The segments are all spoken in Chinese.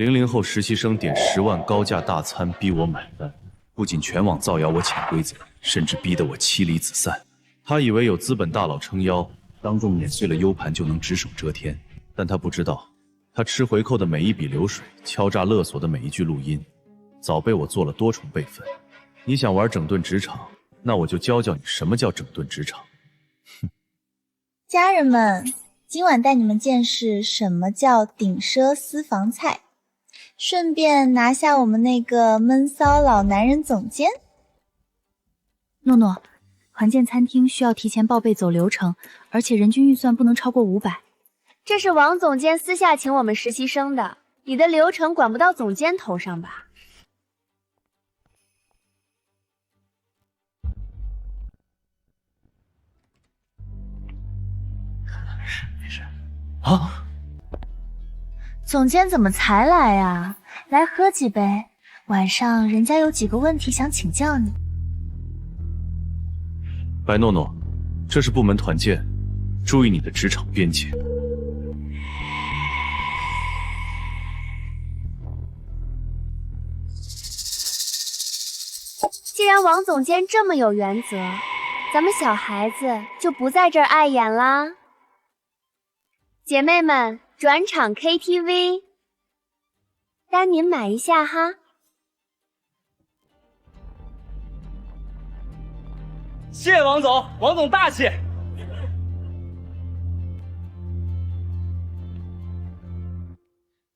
00后实习生点10万高价大餐逼我买单，不仅全网造谣我潜规则，甚至逼得我妻离子散。他以为有资本大佬撑腰，当众碾碎了 U 盘就能只手遮天，但他不知道，他吃回扣的每一笔流水，敲诈勒索的每一句录音，早被我做了多重备份。你想玩整顿职场，那我就教教你什么叫整顿职场。家人们，今晚带你们见识什么叫顶奢私房菜，顺便拿下我们那个闷骚老男人总监。诺诺，团建餐厅需要提前报备走流程，而且人均预算不能超过500。这是王总监私下请我们实习生的，你的流程管不到总监头上吧？没事啊。总监怎么才来呀？来喝几杯，晚上人家有几个问题想请教你。白诺诺，这是部门团建，注意你的职场边界。既然王总监这么有原则，咱们小孩子就不在这儿碍眼啦。姐妹们，转场 KTV， 单您买一下哈。谢谢王总，王总大气。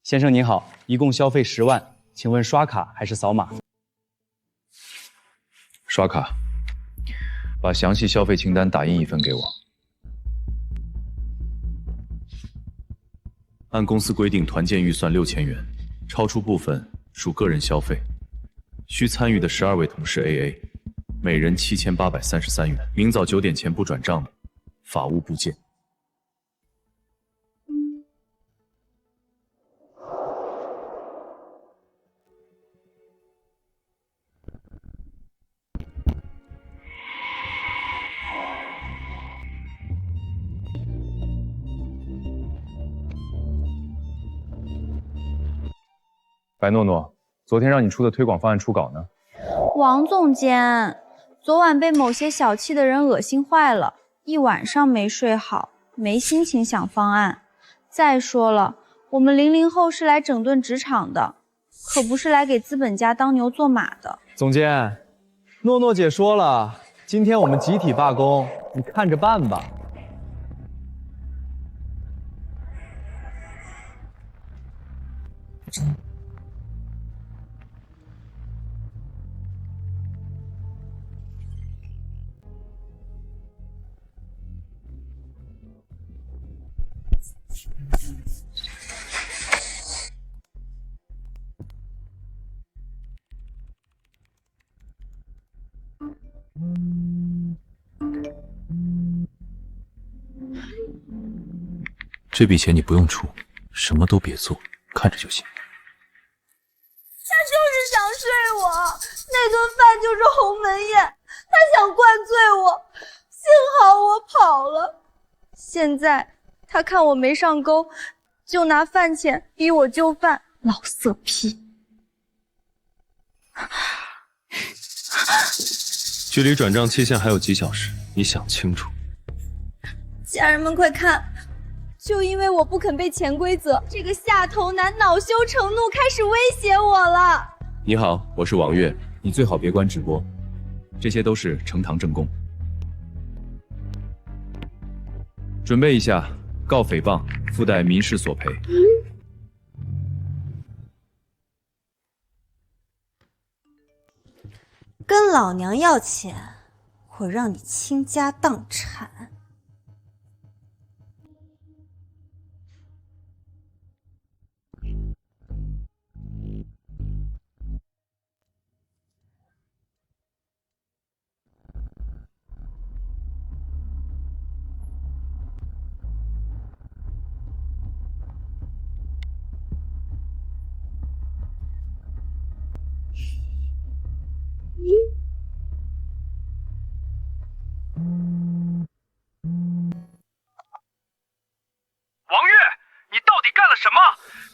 先生您好，一共消费10万，请问刷卡还是扫码？刷卡，把详细消费清单打印一份给我。按公司规定，团建预算6000元，超出部分属个人消费。需参与的12位同事 AA， 每人7833元。明早9点前不转账的，法务部见。白诺诺，昨天让你出的推广方案初稿呢？王总监，昨晚被某些小气的人恶心坏了，一晚上没睡好，没心情想方案。再说了，我们00后是来整顿职场的，可不是来给资本家当牛做马的。总监，诺诺姐说了，今天我们集体罢工，你看着办吧。这笔钱你不用出，什么都别做，看着就行。他就是想睡我，那顿饭就是鸿门宴，他想灌醉我，幸好我跑了。现在他看我没上钩，就拿饭钱逼我就范，老色批。距离转账期限还有几小时，你想清楚。家人们快看，就因为我不肯背潜规则，这个下头男恼羞成怒，开始威胁我了。你好，我是王月，你最好别关直播，这些都是呈堂证供。准备一下，告诽谤，附带民事索赔。跟老娘要钱，我让你倾家荡产。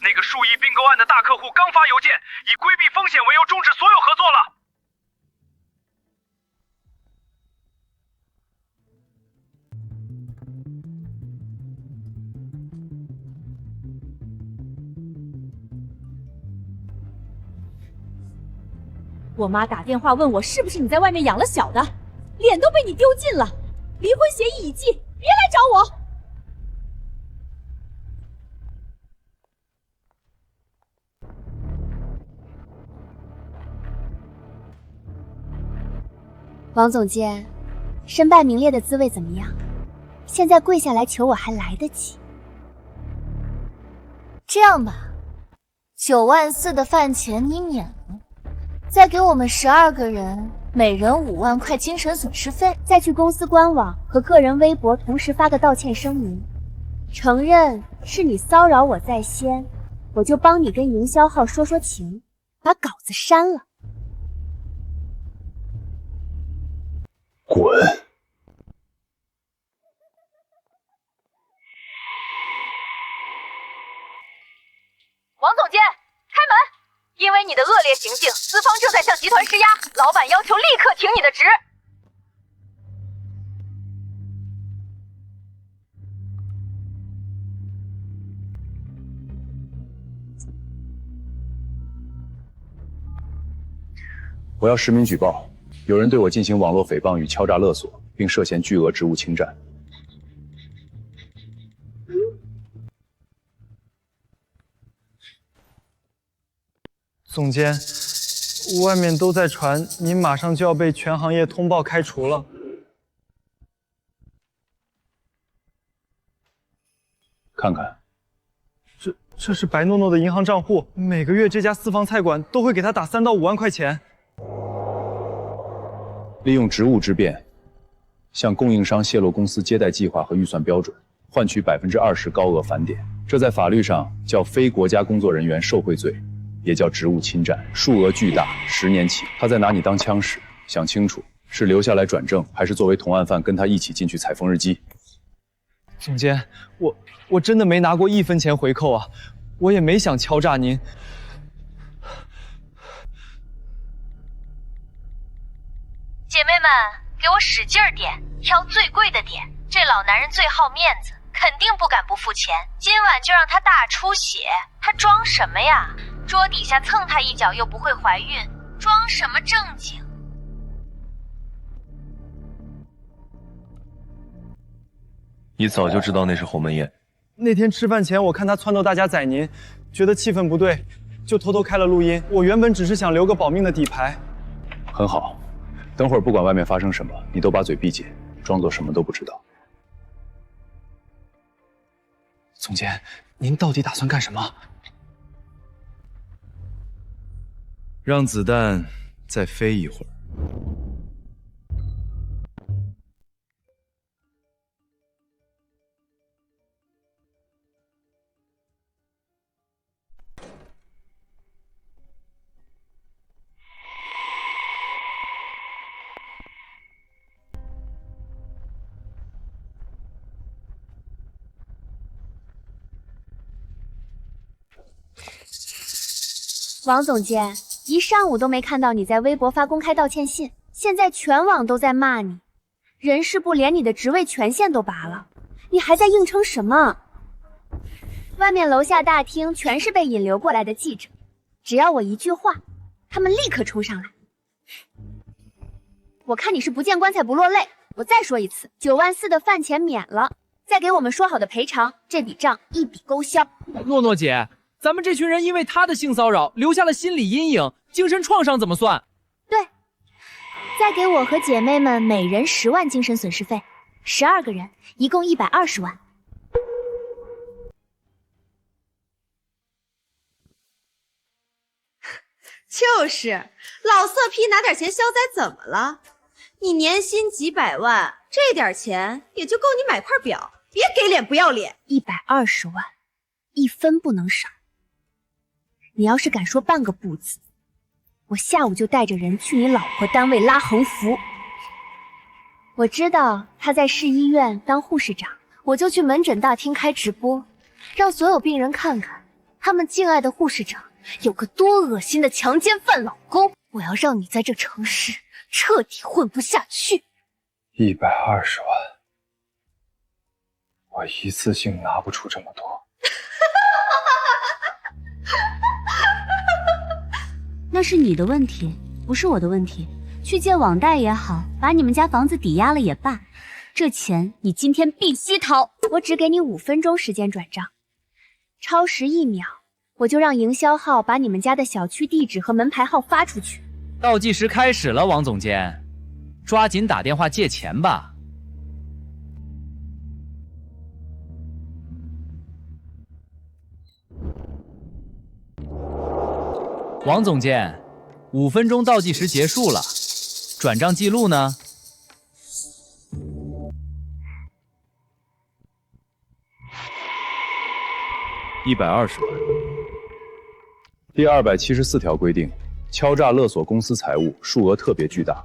那个数亿并购案的大客户刚发邮件，以规避风险为由终止所有合作了。我妈打电话问我是不是你在外面养了小的，脸都被你丢尽了。离婚协议已记，别来找我。王总监，身败名裂的滋味怎么样？现在跪下来求我还来得及。这样吧，9万4的饭钱你免了，再给我们12个人每人5万块精神损失费，再去公司官网和个人微博同时发个道歉声明，承认是你骚扰我在先，我就帮你跟营销号说说情，把稿子删了。滚！王总监，开门！因为你的恶劣行径，资方正在向集团施压，老板要求立刻停你的职。我要实名举报，有人对我进行网络诽谤与敲诈勒索，并涉嫌巨额职务侵占。总监，外面都在传您马上就要被全行业通报开除了。看看，这是白诺诺的银行账户，每个月这家私房菜馆都会给他打3到5万块钱。利用职务之便，向供应商泄露公司接待计划和预算标准，换取20%高额返点，这在法律上叫非国家工作人员受贿罪。也叫职务侵占，数额巨大，10年起。他在拿你当枪使，想清楚是留下来转正，还是作为同案犯跟他一起进去踩缝纫机。总监，我真的没拿过1分钱回扣啊，我也没想敲诈您。姐妹们，给我使劲儿点，挑最贵的点。这老男人最好面子，肯定不敢不付钱。今晚就让他大出血，他装什么呀？桌底下蹭他一脚又不会怀孕，装什么正经？你早就知道那是鸿门宴。那天吃饭前，我看他撺掇大家宰您，觉得气氛不对，就偷偷开了录音。我原本只是想留个保命的底牌。很好，等会儿不管外面发生什么，你都把嘴闭紧，装作什么都不知道。总监，您到底打算干什么？让子弹再飞一会儿。王总监，一上午都没看到你在微博发公开道歉信，现在全网都在骂你，人事部连你的职位权限都拔了，你还在硬撑什么？外面楼下大厅全是被引流过来的记者，只要我一句话，他们立刻冲上来。我看你是不见棺材不落泪，我再说一次，9万4的饭钱免了，再给我们说好的赔偿，这笔账一笔勾销。诺诺姐，咱们这群人因为他的性骚扰留下了心理阴影，精神创伤怎么算？对，再给我和姐妹们每人10万精神损失费，12个人，一共120万。就是，老色批拿点钱消灾怎么了？你年薪几百万，这点钱也就够你买块表，别给脸不要脸。120万，1分不能少。你要是敢说半个不字，我下午就带着人去你老婆单位拉横幅。我知道他在市医院当护士长，我就去门诊大厅开直播，让所有病人看看他们敬爱的护士长有个多恶心的强奸犯老公，我要让你在这城市彻底混不下去。120万，我一次性拿不出这么多。那是你的问题，不是我的问题。去借网贷也好，把你们家房子抵押了也罢，这钱你今天必须掏。我只给你5分钟时间转账，超时1秒，我就让营销号把你们家的小区地址和门牌号发出去。倒计时开始了，王总监，抓紧打电话借钱吧。王总监，5分钟倒计时结束了，转账记录呢？120万。第274条规定，敲诈勒索公司财物，数额特别巨大，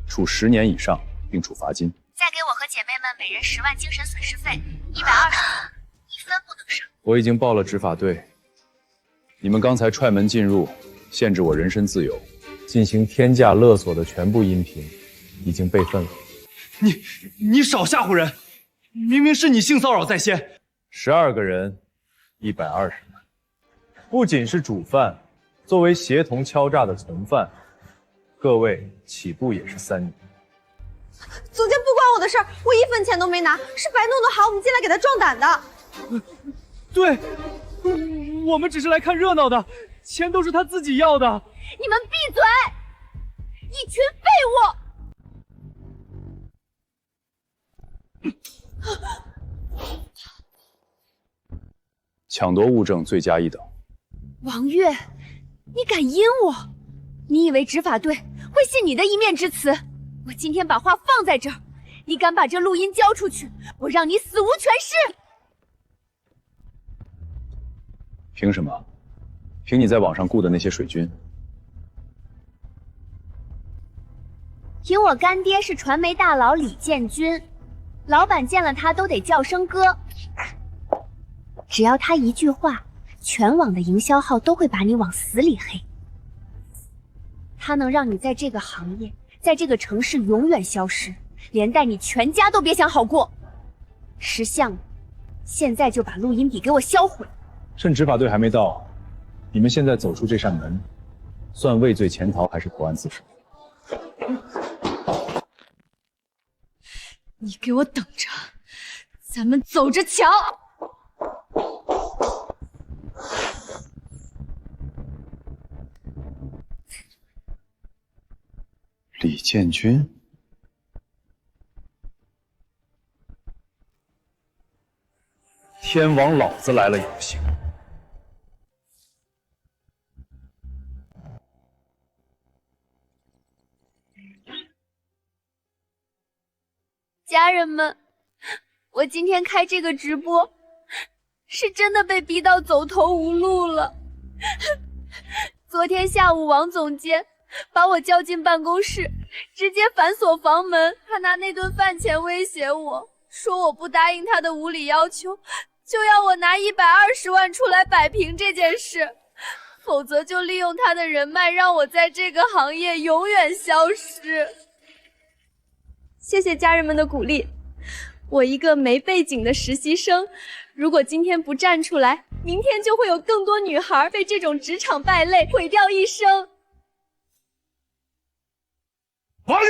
处10年以上，并处罚金。再给我和姐妹们每人10万精神损失费，120万，1分不能少。我已经报了执法队，你们刚才踹门进入，限制我人身自由，进行天价勒索的全部音频已经备份了。你少吓唬人！明明是你性骚扰在先。12个人，120万。不仅是主犯，作为协同敲诈的从犯，各位起步也是3年。总监不关我的事儿，我1分钱都没拿，是白诺诺喊我们进来给他壮胆的。对，我们只是来看热闹的，钱都是他自己要的。你们闭嘴！一群废物！抢夺物证罪加1等。王月，你敢阴我？你以为执法队会信你的一面之词？我今天把话放在这儿，你敢把这录音交出去，我让你死无全尸！凭什么？凭你在网上雇的那些水军？凭我干爹是传媒大佬李建军，老板见了他都得叫声哥。只要他一句话，全网的营销号都会把你往死里黑。他能让你在这个行业，在这个城市永远消失，连带你全家都别想好过。识相了，现在就把录音笔给我销毁。趁执法队还没到，你们现在走出这扇门，算畏罪潜逃还是投案自首？你给我等着，咱们走着瞧。李建军，天王老子来了也不行。家人们，我今天开这个直播，是真的被逼到走投无路了。昨天下午，王总监把我叫进办公室，直接反锁房门，他拿那顿饭钱威胁我，说我不答应他的无理要求，就要我拿120万出来摆平这件事，否则就利用他的人脉让我在这个行业永远消失。谢谢家人们的鼓励，我一个没背景的实习生，如果今天不站出来，明天就会有更多女孩被这种职场败类毁掉一生。王月，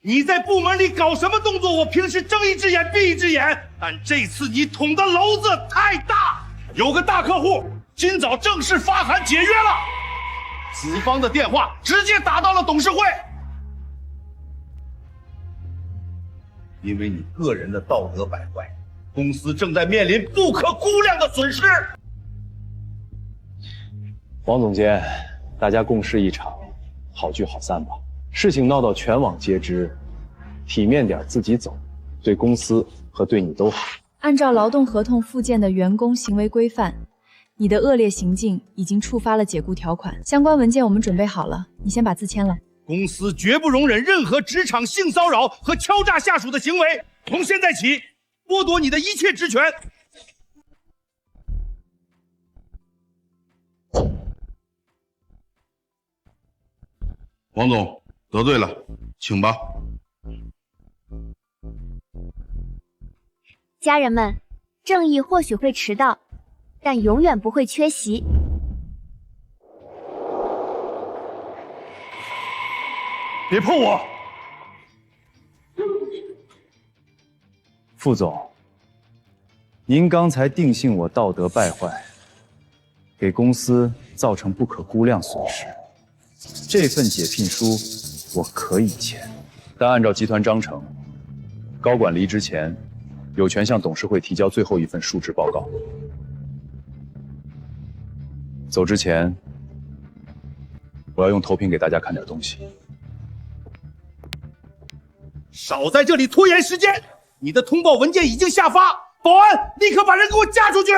你在部门里搞什么动作？我平时睁一只眼闭一只眼，但这次你捅的篓子太大。有个大客户今早正式发函解约了，子方的电话直接打到了董事会。因为你个人的道德败坏，公司正在面临不可估量的损失。王总监，大家共事一场，好聚好散吧。事情闹到全网皆知，体面点自己走，对公司和对你都好。按照劳动合同附件的员工行为规范，你的恶劣行径已经触发了解雇条款，相关文件我们准备好了，你先把字签了。公司绝不容忍任何职场性骚扰和敲诈下属的行为，从现在起，剥夺你的一切职权。王总得罪了，请吧。家人们，正义或许会迟到，但永远不会缺席。别碰我！副总，您刚才定性我道德败坏，给公司造成不可估量损失。这份解聘书我可以签，但按照集团章程，高管离职前有权向董事会提交最后一份述职报告。走之前，我要用投屏给大家看点东西。少在这里拖延时间！你的通报文件已经下发，保安，立刻把人给我架出去！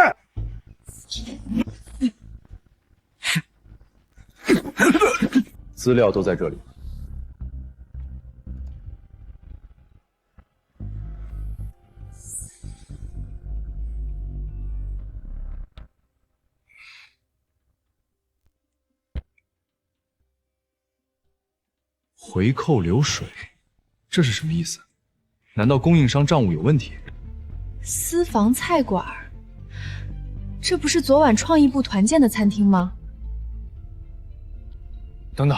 资料都在这里。回扣流水，这是什么意思？难道供应商账务有问题？私房菜馆，这不是昨晚创意部团建的餐厅吗？等等，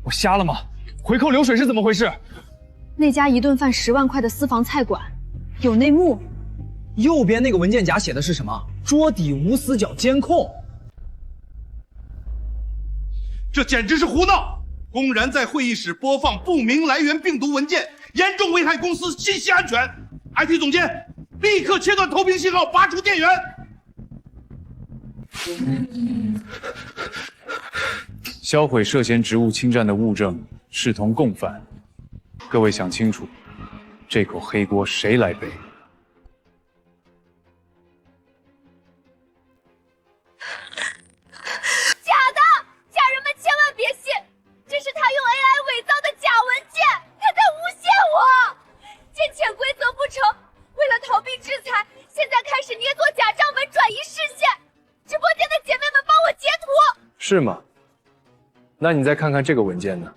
我瞎了吗？回扣流水是怎么回事？那家一顿饭10万块的私房菜馆有内幕。右边那个文件夹写的是什么？桌底无死角监控。这简直是胡闹！公然在会议室播放不明来源病毒文件，严重危害公司信息安全。IT 总监，立刻切断投屏信号，拔除电源。销毁涉嫌职务侵占的物证，视同共犯。各位想清楚，这口黑锅谁来背？假的！家人们千万别信，这是他用 AI 伪造的假文件，他在诬陷我！见潜规则不成，为了逃避制裁，现在开始捏造假账本转移视线。直播间的姐妹们帮我截图。是吗？那你再看看这个文件呢？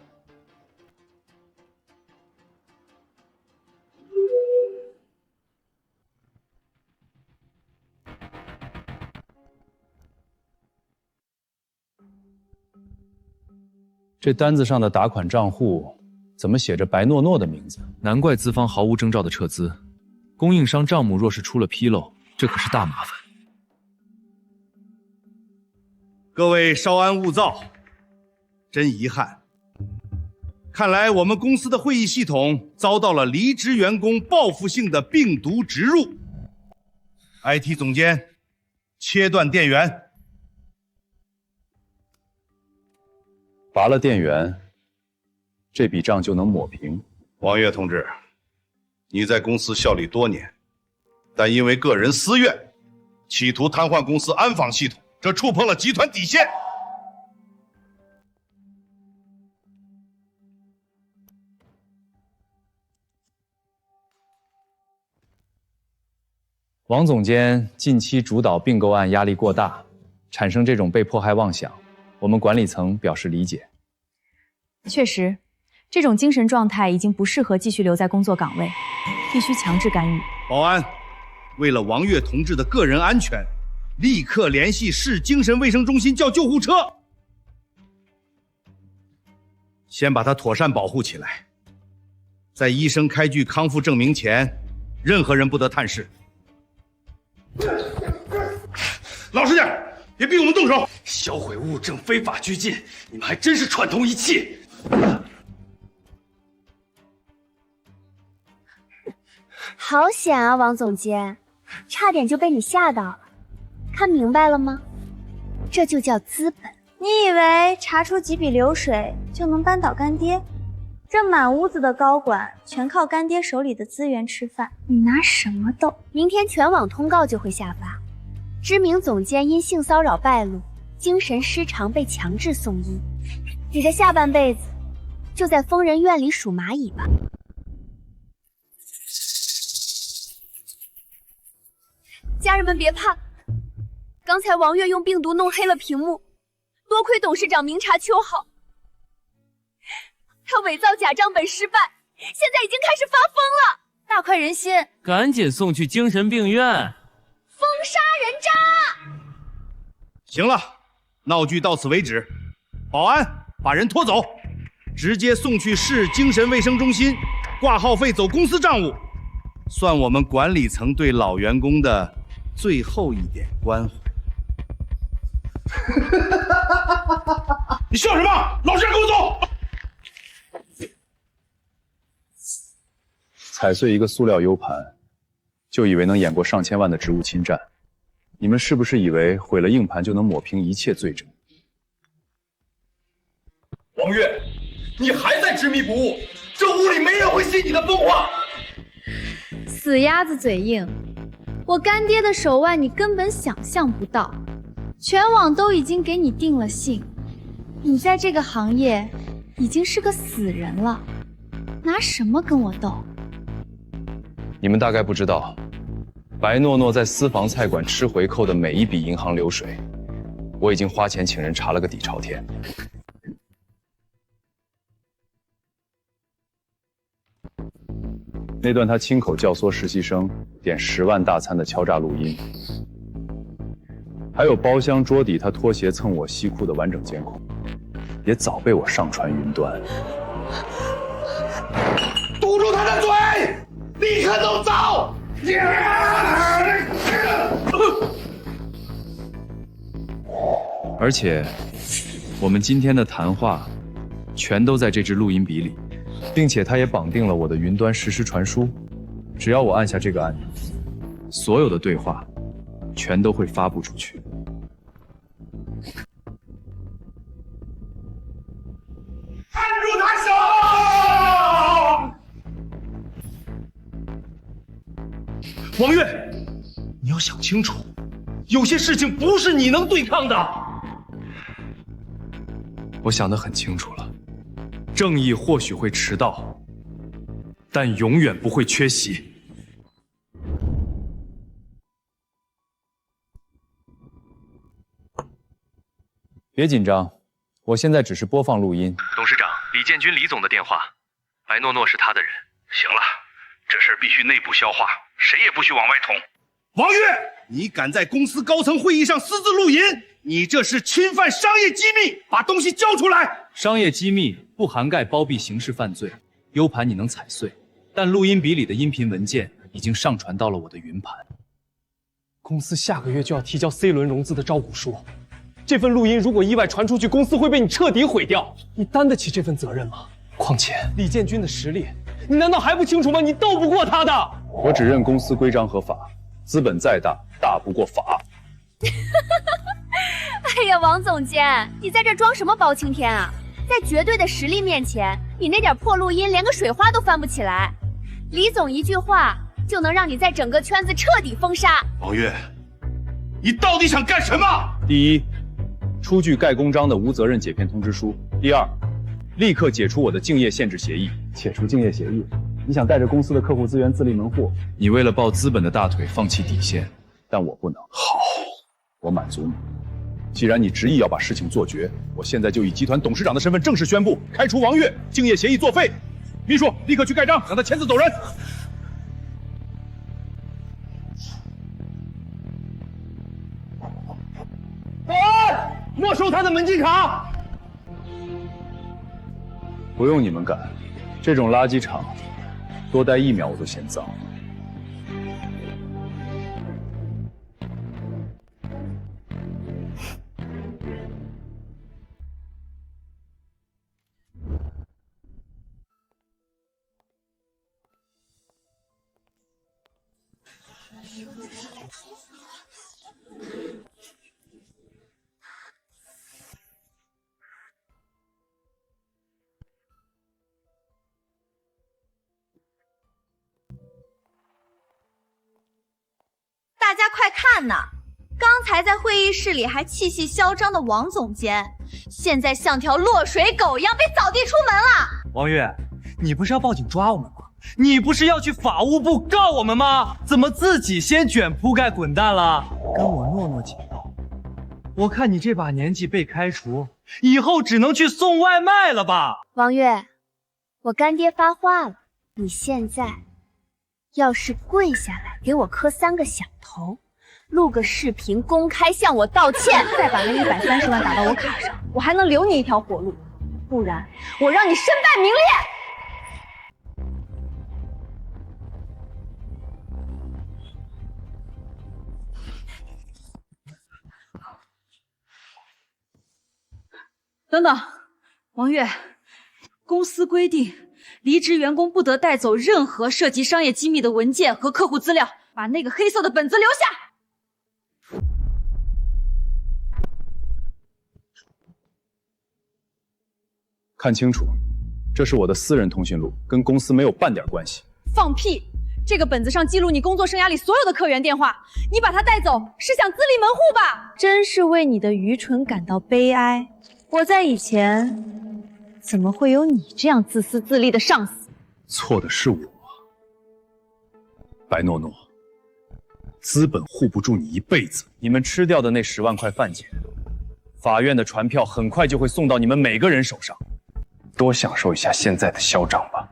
这单子上的打款账户怎么写着白诺诺的名字？难怪资方毫无征兆的撤资，供应商账目若是出了纰漏，这可是大麻烦。各位稍安勿躁，真遗憾，看来我们公司的会议系统遭到了离职员工报复性的病毒植入。IT 总监，切断电源。拔了电源，这笔账就能抹平。王月同志，你在公司效力多年，但因为个人私怨，企图瘫痪公司安防系统，这触碰了集团底线。王总监近期主导并购案压力过大，产生这种被迫害妄想，我们管理层表示理解。确实，这种精神状态已经不适合继续留在工作岗位，必须强制干预。保安，为了王月同志的个人安全，立刻联系市精神卫生中心叫救护车，先把他妥善保护起来。在医生开具康复证明前，任何人不得探视。老实点，别逼我们动手！销毁物证、非法拘禁，你们还真是串通一气！好险啊，王总监，差点就被你吓到了。看明白了吗？这就叫资本。你以为查出几笔流水就能扳倒干爹？这满屋子的高管全靠干爹手里的资源吃饭，你拿什么斗？明天全网通告就会下发，知名总监因性骚扰败露，精神失常被强制送医，你的下半辈子就在疯人院里数蚂蚁吧。家人们别怕，刚才王月用病毒弄黑了屏幕，多亏董事长明察秋毫。他伪造假账本失败，现在已经开始发疯了，大快人心。赶紧送去精神病院！封杀人渣！行了，闹剧到此为止。保安，把人拖走，直接送去市精神卫生中心，挂号费走公司账务，算我们管理层对老员工的最后一点关怀。你笑什么？老实给我走！踩碎一个塑料 U 盘，就以为能演过上千万的职务侵占？你们是不是以为毁了硬盘就能抹平一切罪证？王月，你还在执迷不悟，这屋里没人会信你的疯话。死鸭子嘴硬，我干爹的手腕你根本想象不到，全网都已经给你定了性，你在这个行业已经是个死人了，拿什么跟我斗？你们大概不知道，白诺诺在私房菜馆吃回扣的每一笔银行流水，我已经花钱请人查了个底朝天。那段他亲口教唆实习生点10万大餐的敲诈录音，还有包厢桌底他脱鞋蹭我西裤的完整监控，也早被我上传云端。堵住他的嘴，立刻弄走！而且，我们今天的谈话全都在这支录音笔里，并且它也绑定了我的云端实时传输。只要我按下这个按钮，所有的对话全都会发布出去。按住他手！王月，你要想清楚，有些事情不是你能对抗的。我想得很清楚了，正义或许会迟到，但永远不会缺席。别紧张，我现在只是播放录音。董事长李建军李总的电话，白诺诺是他的人。行了，这事必须内部消化，谁也不许往外捅。王月，你敢在公司高层会议上私自录音，你这是侵犯商业机密，把东西交出来！商业机密不涵盖包庇刑事犯罪，U 盘你能踩碎，但录音笔里的音频文件已经上传到了我的云盘。公司下个月就要提交 C 轮融资的招股书，这份录音如果意外传出去，公司会被你彻底毁掉。你担得起这份责任吗？况且李建军的实力，你难道还不清楚吗？你斗不过他的。我只认公司规章和法，资本再大，打不过法。哎呀，王总监，你在这装什么包青天啊？在绝对的实力面前，你那点破录音连个水花都翻不起来。李总一句话就能让你在整个圈子彻底封杀。王月，你到底想干什么？第一，出具盖公章的无责任解骗通知书；第二，立刻解除我的竞业限制协议。解除竞业协议？你想带着公司的客户资源自立门户？你为了抱资本的大腿放弃底线，但我不能。好，我满足你。既然你执意要把事情做绝，我现在就以集团董事长的身份正式宣布开除王月，竞业协议作废。秘书，立刻去盖章，让他签字走人。保安，没收他的门禁卡。不用你们赶，这种垃圾场，多待1秒我都嫌脏。大家快看呐！刚才在会议室里还气势嚣张的王总监，现在像条落水狗一样被扫地出门了。王月，你不是要报警抓我们吗？你不是要去法务部告我们吗？怎么自己先卷铺盖滚蛋了？跟我诺诺姐闹！我看你这把年纪被开除，以后只能去送外卖了吧？王月，我干爹发话了，你现在要是跪下来给我磕3个响头，录个视频公开向我道歉，再把那130万打到我卡上，我还能留你一条活路，不然我让你身败名裂。等等，王月，公司规定，离职员工不得带走任何涉及商业机密的文件和客户资料，把那个黑色的本子留下。看清楚，这是我的私人通讯录，跟公司没有半点关系。放屁！这个本子上记录你工作生涯里所有的客源电话，你把它带走是想自立门户吧？真是为你的愚蠢感到悲哀。我在以前怎么会有你这样自私自利的上司？错的是我，白诺诺。资本护不住你一辈子。你们吃掉的那10万块饭钱，法院的传票很快就会送到你们每个人手上。多享受一下现在的嚣张吧。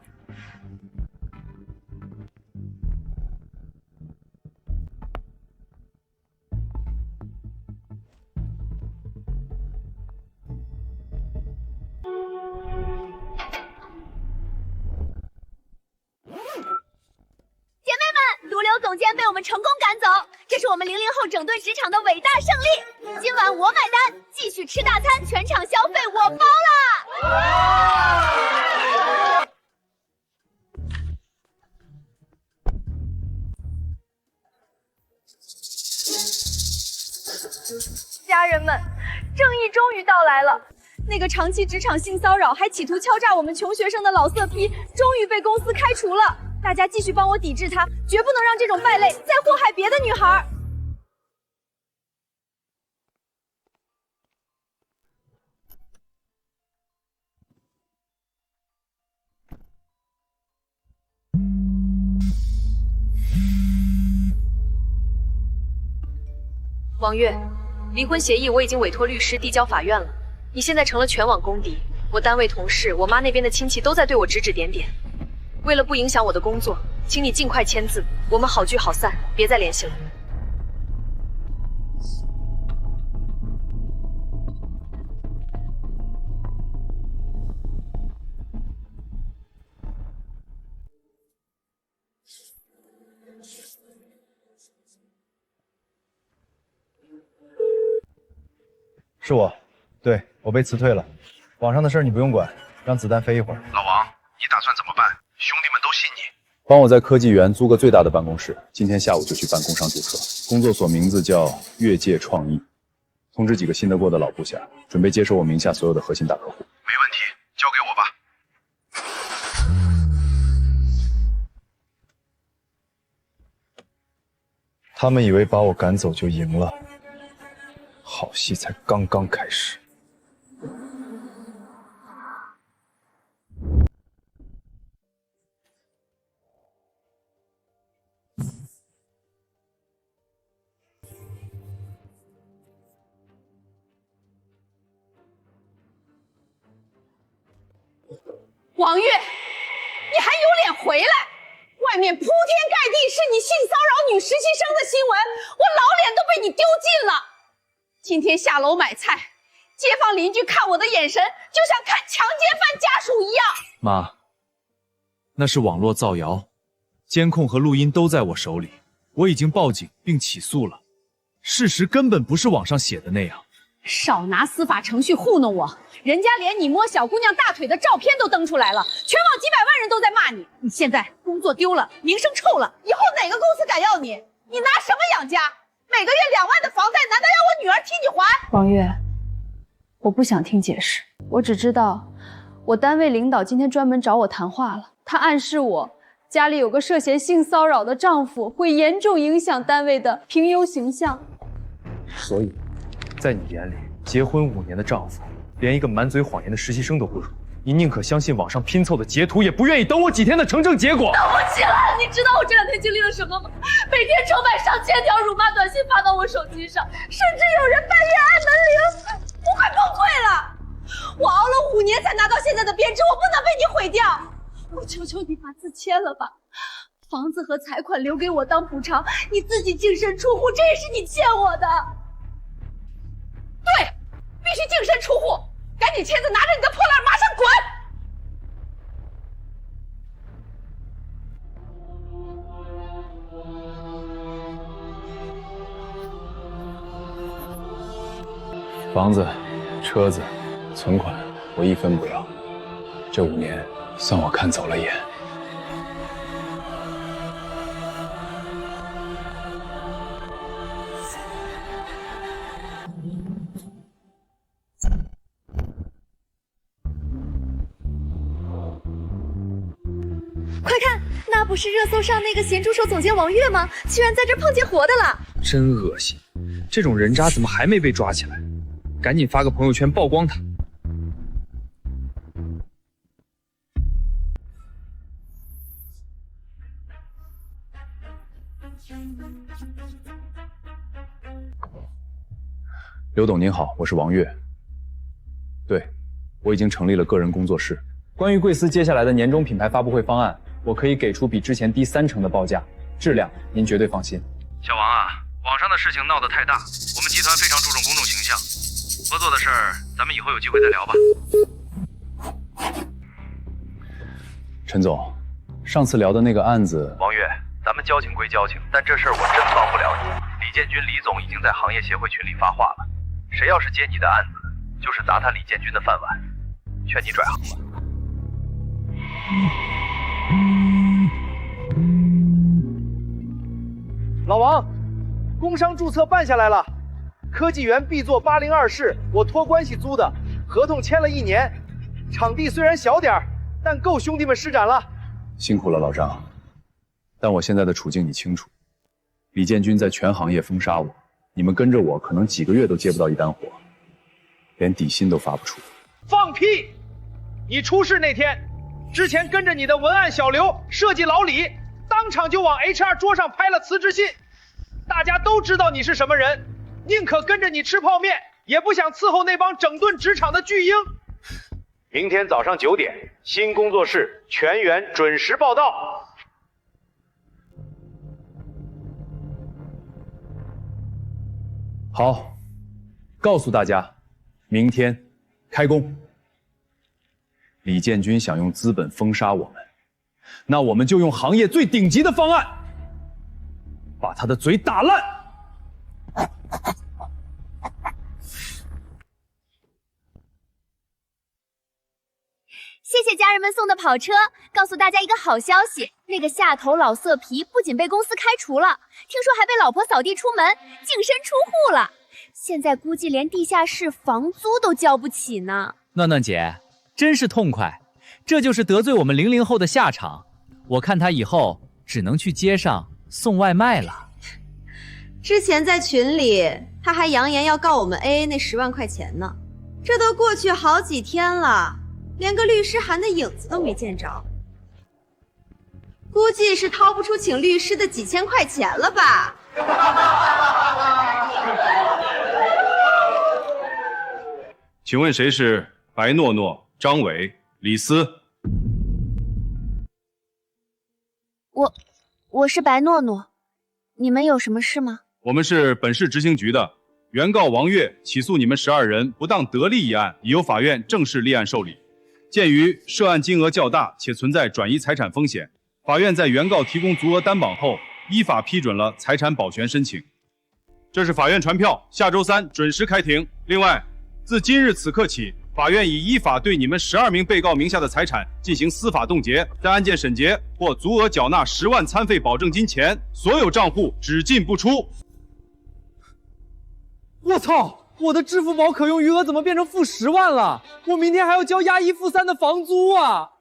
毒瘤总监被我们成功赶走，这是我们00后整顿职场的伟大胜利。今晚我买单，继续吃大餐，全场消费我包了。家人们，正义终于到来了。那个长期职场性骚扰还企图敲诈我们穷学生的老色批，终于被公司开除了。大家继续帮我抵制他，绝不能让这种败类再祸害别的女孩。王月，离婚协议我已经委托律师递交法院了，你现在成了全网公敌，我单位同事、我妈那边的亲戚都在对我指指点点。为了不影响我的工作，请你尽快签字，我们好聚好散，别再联系了。是我，对，我被辞退了。网上的事你不用管，让子弹飞一会儿。老王，你打算怎么办？兄弟们都信你。帮我在科技园租个最大的办公室，今天下午就去办工商注册。工作所名字叫越界创意。通知几个信得过的老部下，准备接手我名下所有的核心大客户。没问题，交给我吧。他们以为把我赶走就赢了，好戏才刚刚开始。王月，你还有脸回来？外面铺天盖地是你性骚扰女实习生的新闻，我老脸都被你丢尽了。今天下楼买菜，街坊邻居看我的眼神就像看强奸犯家属一样。妈，那是网络造谣，监控和录音都在我手里，我已经报警并起诉了。事实根本不是网上写的那样。少拿司法程序糊弄我，人家连你摸小姑娘大腿的照片都登出来了，全网几百万人都在骂你。你现在工作丢了，名声臭了，以后哪个公司敢要你？你拿什么养家？每个月2万的房贷，难道要我女儿替你还？王月，我不想听解释，我只知道我单位领导今天专门找我谈话了，他暗示我家里有个涉嫌性骚扰的丈夫，会严重影响单位的评优形象。所以，在你眼里，结婚5年的丈夫，连一个满嘴谎言的实习生都不如。你宁可相信网上拼凑的截图，也不愿意等我几天的成正结果。等不起了！你知道我这2天经历了什么吗？每天成百上千条辱骂短信发到我手机上，甚至有人半夜按门铃，我快崩溃了！我熬了5年才拿到现在的编制，我不能被你毁掉！我求求你把字签了吧，房子和财款留给我当补偿，你自己净身出户，这也是你欠我的。对，必须净身出户，赶紧签字，拿着你的破烂马上滚！房子、车子、存款，我一分不要。这5年，算我看走了眼。快看，那不是热搜上那个咸猪手总监王月吗？居然在这碰见活的了！真恶心，这种人渣怎么还没被抓起来？赶紧发个朋友圈曝光他！刘董您好，我是王月。对，我已经成立了个人工作室。关于贵司接下来的年终品牌发布会方案，我可以给出比之前低30%的报价，质量您绝对放心。小王啊，网上的事情闹得太大，我们集团非常注重公众形象，合作的事儿咱们以后有机会再聊吧。陈总，上次聊的那个案子，王月，咱们交情归交情，但这事儿我真帮不了你。李建军李总已经在行业协会群里发话了，谁要是接你的案子，就是砸他李建军的饭碗，劝你转行吧。老王，工商注册办下来了，科技园 B 座802室，我托关系租的，合同签了1年，场地虽然小点儿，但够兄弟们施展了。辛苦了老张，但我现在的处境你清楚，李建军在全行业封杀我，你们跟着我可能几个月都接不到一单活，连底薪都发不出。放屁！你出事那天，之前跟着你的文案小刘、设计老李，当场就往 HR 桌上拍了辞职信。大家都知道你是什么人，宁可跟着你吃泡面，也不想伺候那帮整顿职场的巨婴。明天早上9点，新工作室全员准时报到。好，告诉大家，明天开工。李建军想用资本封杀我们，那我们就用行业最顶级的方案，把他的嘴打烂。谢谢家人们送的跑车，告诉大家一个好消息，那个下头老色皮不仅被公司开除了，听说还被老婆扫地出门，净身出户了。现在估计连地下室房租都交不起呢。暖暖姐，真是痛快，这就是得罪我们00后的下场。我看他以后只能去街上送外卖了。之前在群里他还扬言要告我们 AA 那10万块钱呢，这都过去好几天了，连个律师函的影子都没见着，估计是掏不出请律师的几千块钱了吧。请问谁是白诺诺、张伟、李斯？我是白诺诺，你们有什么事吗？我们是本市执行局的，原告王月起诉你们12人不当得利一案，已由法院正式立案受理。鉴于涉案金额较大且存在转移财产风险，法院在原告提供足额担保后，依法批准了财产保全申请。这是法院传票，下周3准时开庭。另外，自今日此刻起，法院已依法对你们12名被告名下的财产进行司法冻结，在案件审结或足额缴纳10万餐费保证金前，所有账户只进不出。我操！我的支付宝可用余额怎么变成-10万了？我明天还要交押1付3的房租啊！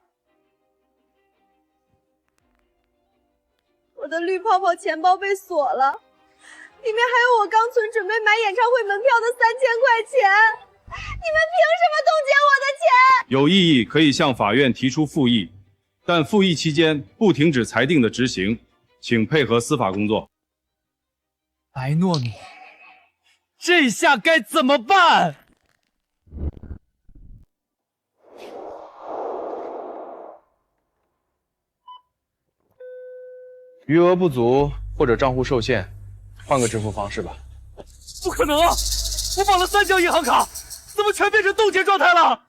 我的绿泡泡钱包被锁了，里面还有我刚存准备买演唱会门票的3000块钱。你们凭什么冻结我的钱？有异议可以向法院提出复议，但复议期间不停止裁定的执行，请配合司法工作。白诺诺，这下该怎么办？余额不足或者账户受限，换个支付方式吧。不可能啊！我绑了3张银行卡，怎么全变成冻结状态了？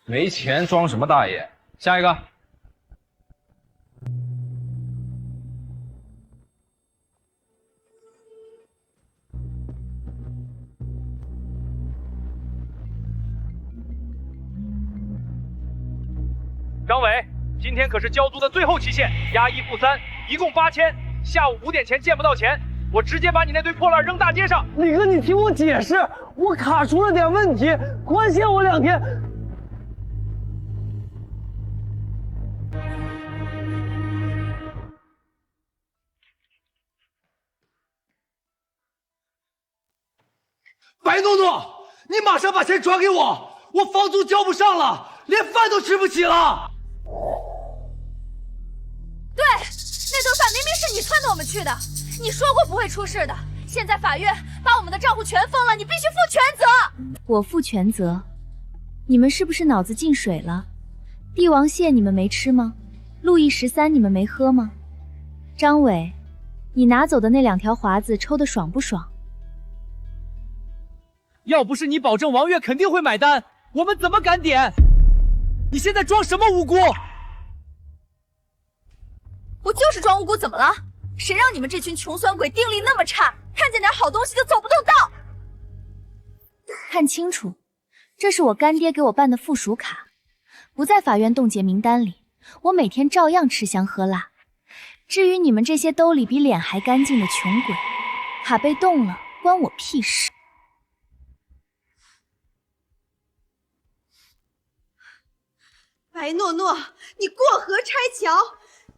没钱装什么大爷？下一个。张伟，今天可是交租的最后期限，押1付3，一共8000。下午5点前见不到钱，我直接把你那堆破烂扔大街上。李哥，你听我解释，我卡出了点问题，宽限我2天。白诺诺，你马上把钱转给我，我房租交不上了，连饭都吃不起了。对，那顿饭明明是你撺掇我们去的，你说过不会出事的，现在法院把我们的账户全封了，你必须负全责。我负全责？你们是不是脑子进水了？帝王蟹你们没吃吗？路易13你们没喝吗？张伟，你拿走的那2条华子抽的爽不爽？要不是你保证王月肯定会买单，我们怎么敢点？你现在装什么无辜？我就是装无辜，怎么了？谁让你们这群穷酸鬼定力那么差，看见点好东西就走不动道？看清楚，这是我干爹给我办的附属卡，不在法院冻结名单里，我每天照样吃香喝辣。至于你们这些兜里比脸还干净的穷鬼，卡被冻了关我屁事。白诺诺，你过河拆桥，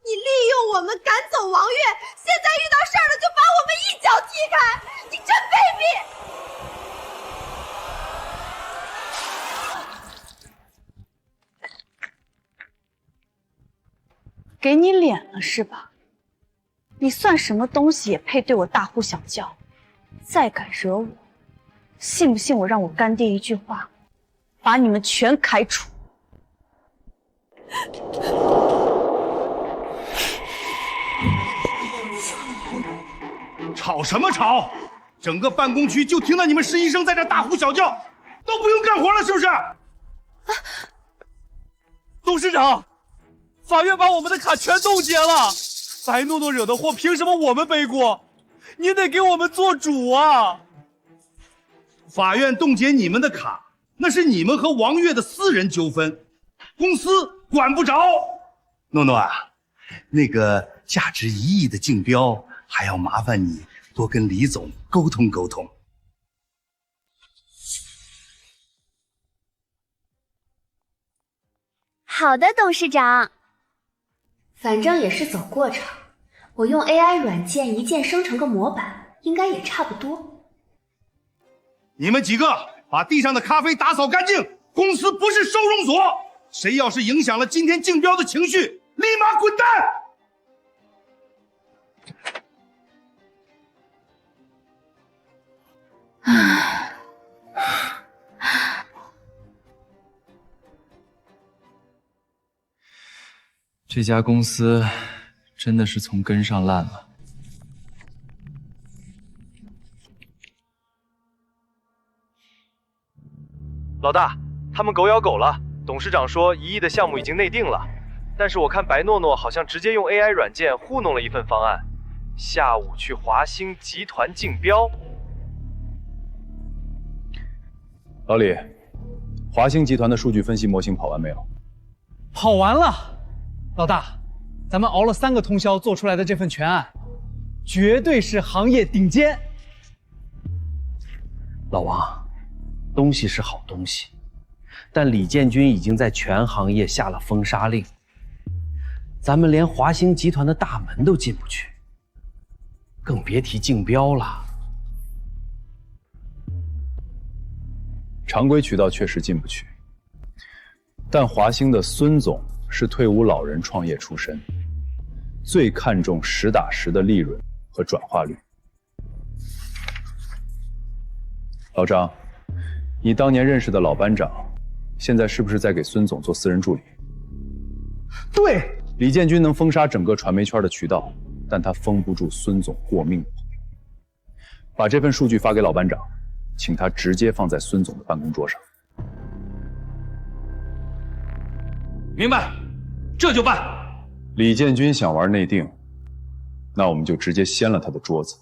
你利用我们赶走王月，现在遇到事儿了就把我们一脚踢开，你真卑鄙！给你脸了是吧？你算什么东西也配对我大呼小叫？再敢惹我，信不信我让我干爹一句话，把你们全开除？吵什么吵？整个办公区就听到你们实习生在这大呼小叫，都不用干活了是不是？董事长，法院把我们的卡全冻结了，白诺诺惹的祸凭什么我们背锅？您得给我们做主啊！法院冻结你们的卡，那是你们和王月的私人纠纷，公司管不着。诺诺啊，那个价值1亿的竞标，还要麻烦你多跟李总沟通沟通。好的，董事长。反正也是走过场，我用 AI 软件一键生成个模板，应该也差不多。你们几个把地上的咖啡打扫干净，公司不是收容所，谁要是影响了今天竞标的情绪，立马滚蛋！这家公司真的是从根上烂了。老大，他们狗咬狗了。董事长说1亿的项目已经内定了，但是我看白诺诺好像直接用 AI 软件糊弄了一份方案，下午去华兴集团竞标。老李，华兴集团的数据分析模型跑完没有？跑完了，老大，咱们熬了3个通宵做出来的这份全案，绝对是行业顶尖。老王，东西是好东西，但李建军已经在全行业下了封杀令，咱们连华兴集团的大门都进不去，更别提竞标了。常规渠道确实进不去，但华兴的孙总是退伍老人创业出身，最看重实打实的利润和转化率。老张，你当年认识的老班长，现在是不是在给孙总做私人助理？对，李建军能封杀整个传媒圈的渠道，但他封不住孙总过命的朋友。把这份数据发给老班长，请他直接放在孙总的办公桌上。明白，这就办。李建军想玩内定，那我们就直接掀了他的桌子。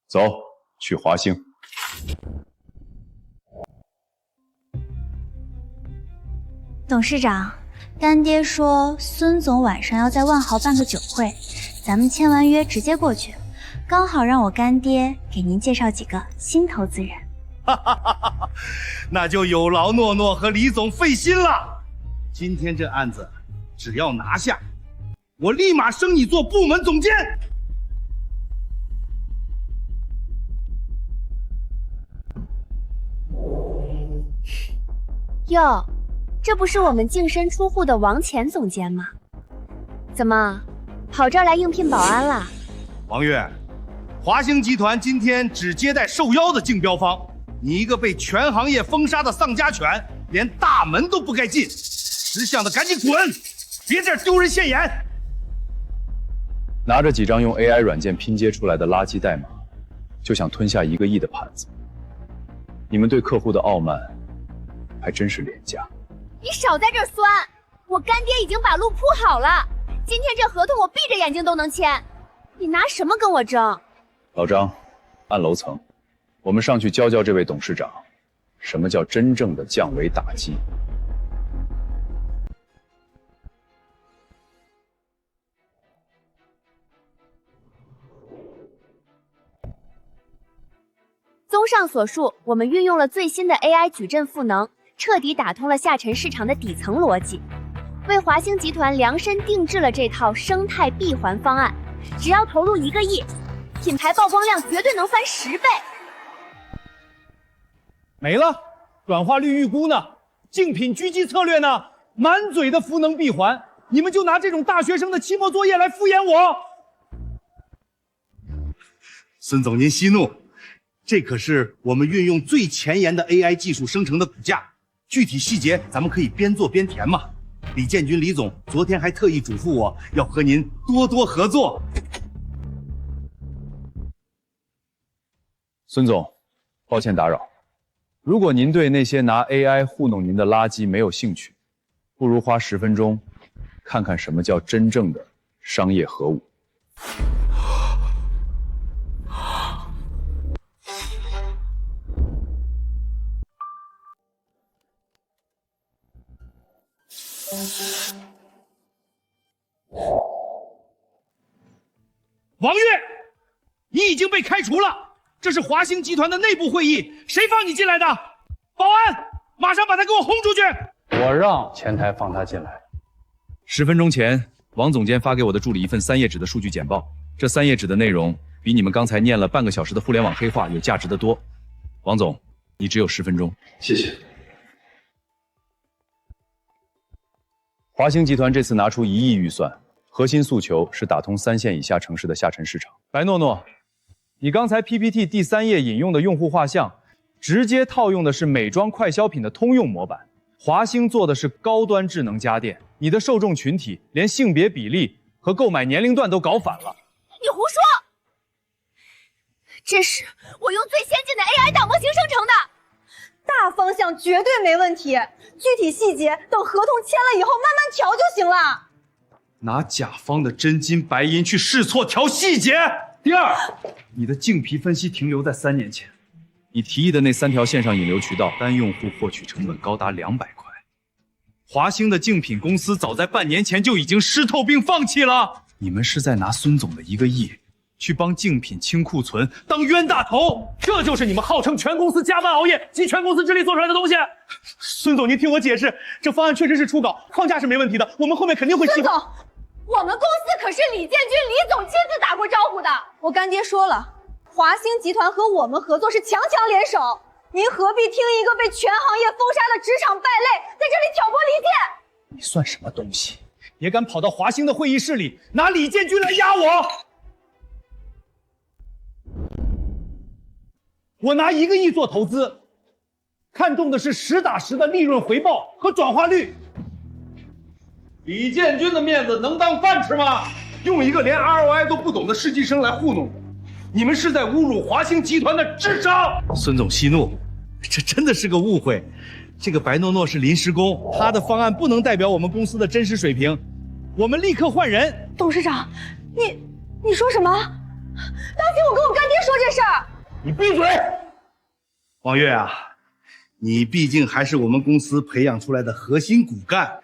走，去华兴。董事长，干爹说孙总晚上要在万豪办个酒会，咱们签完约直接过去，刚好让我干爹给您介绍几个新投资人。那就有劳诺诺和李总费心了。今天这案子只要拿下，我立马升你做部门总监。哟，这不是我们净身出户的王前总监吗？怎么跑这儿来应聘保安了？王月，华兴集团今天只接待受邀的竞标方，你一个被全行业封杀的丧家犬，连大门都不该进，识相的赶紧滚，别这儿丢人现眼。拿着几张用 AI 软件拼接出来的垃圾代码，就想吞下1个亿的盘子，你们对客户的傲慢还真是廉价。你少在这儿酸，我干爹已经把路铺好了，今天这合同我闭着眼睛都能签，你拿什么跟我争？老张，按楼层，我们上去教教这位董事长，什么叫真正的降维打击。综上所述，我们运用了最新的 AI 矩阵赋能，彻底打通了下沉市场的底层逻辑，为华兴集团量身定制了这套生态闭环方案。只要投入1个亿，品牌曝光量绝对能翻10倍。没了，转化率预估呢？竞品狙击策略呢？满嘴的赋能闭环，你们就拿这种大学生的期末作业来敷衍我？孙总您息怒。这可是我们运用最前沿的 AI 技术生成的骨架，具体细节咱们可以边做边填嘛。李建军李总昨天还特意嘱咐我要和您多多合作。孙总，抱歉打扰。如果您对那些拿 AI 糊弄您的垃圾没有兴趣，不如花10分钟看看什么叫真正的商业核武。王月，你已经被开除了，这是华兴集团的内部会议，谁放你进来的？保安，马上把他给我轰出去！我让前台放他进来。10分钟前，王总监发给我的助理一份3页纸的数据简报，这3页纸的内容比你们刚才念了半个小时的互联网黑话有价值得多。王总，你只有10分钟。谢谢。华兴集团这次拿出1亿预算，核心诉求是打通3线以下城市的下沉市场。白诺诺，你刚才 PPT 第3页引用的用户画像，直接套用的是美妆快消品的通用模板。华兴做的是高端智能家电，你的受众群体连性别比例和购买年龄段都搞反了。你胡说！这是我用最先进的 AI 大模型生成的。大方向绝对没问题，具体细节等合同签了以后慢慢调就行了。拿甲方的真金白银去试错调细节。第二，你的竞皮分析停留在3年前，你提议的那3条线上引流渠道，单用户获取成本高达200块。华兴的竞品公司早在半年前就已经湿透并放弃了。你们是在拿孙总的1个亿去帮竞品清库存，当冤大头，这就是你们号称全公司加班熬夜集全公司之力做出来的东西。孙总，您听我解释，这方案确实是初稿，框架是没问题的，我们后面肯定会孙总，我们公司可是李建军李总亲自打过招呼的。我干爹说了，华兴集团和我们合作是强强联手，您何必听一个被全行业封杀的职场败类在这里挑拨离间？你算什么东西？也敢跑到华兴的会议室里拿李建军来压我？我拿1个亿做投资，看重的是实打实的利润回报和转化率。李建军的面子能当饭吃吗？用一个连 ROI 都不懂的实习生来糊弄我，你们是在侮辱华兴集团的智商！孙总息怒，这真的是个误会。这个白诺诺是临时工，他的方案不能代表我们公司的真实水平，我们立刻换人。董事长，你说什么？当心我跟我干爹说这事儿！你闭嘴！王月啊，你毕竟还是我们公司培养出来的核心骨干。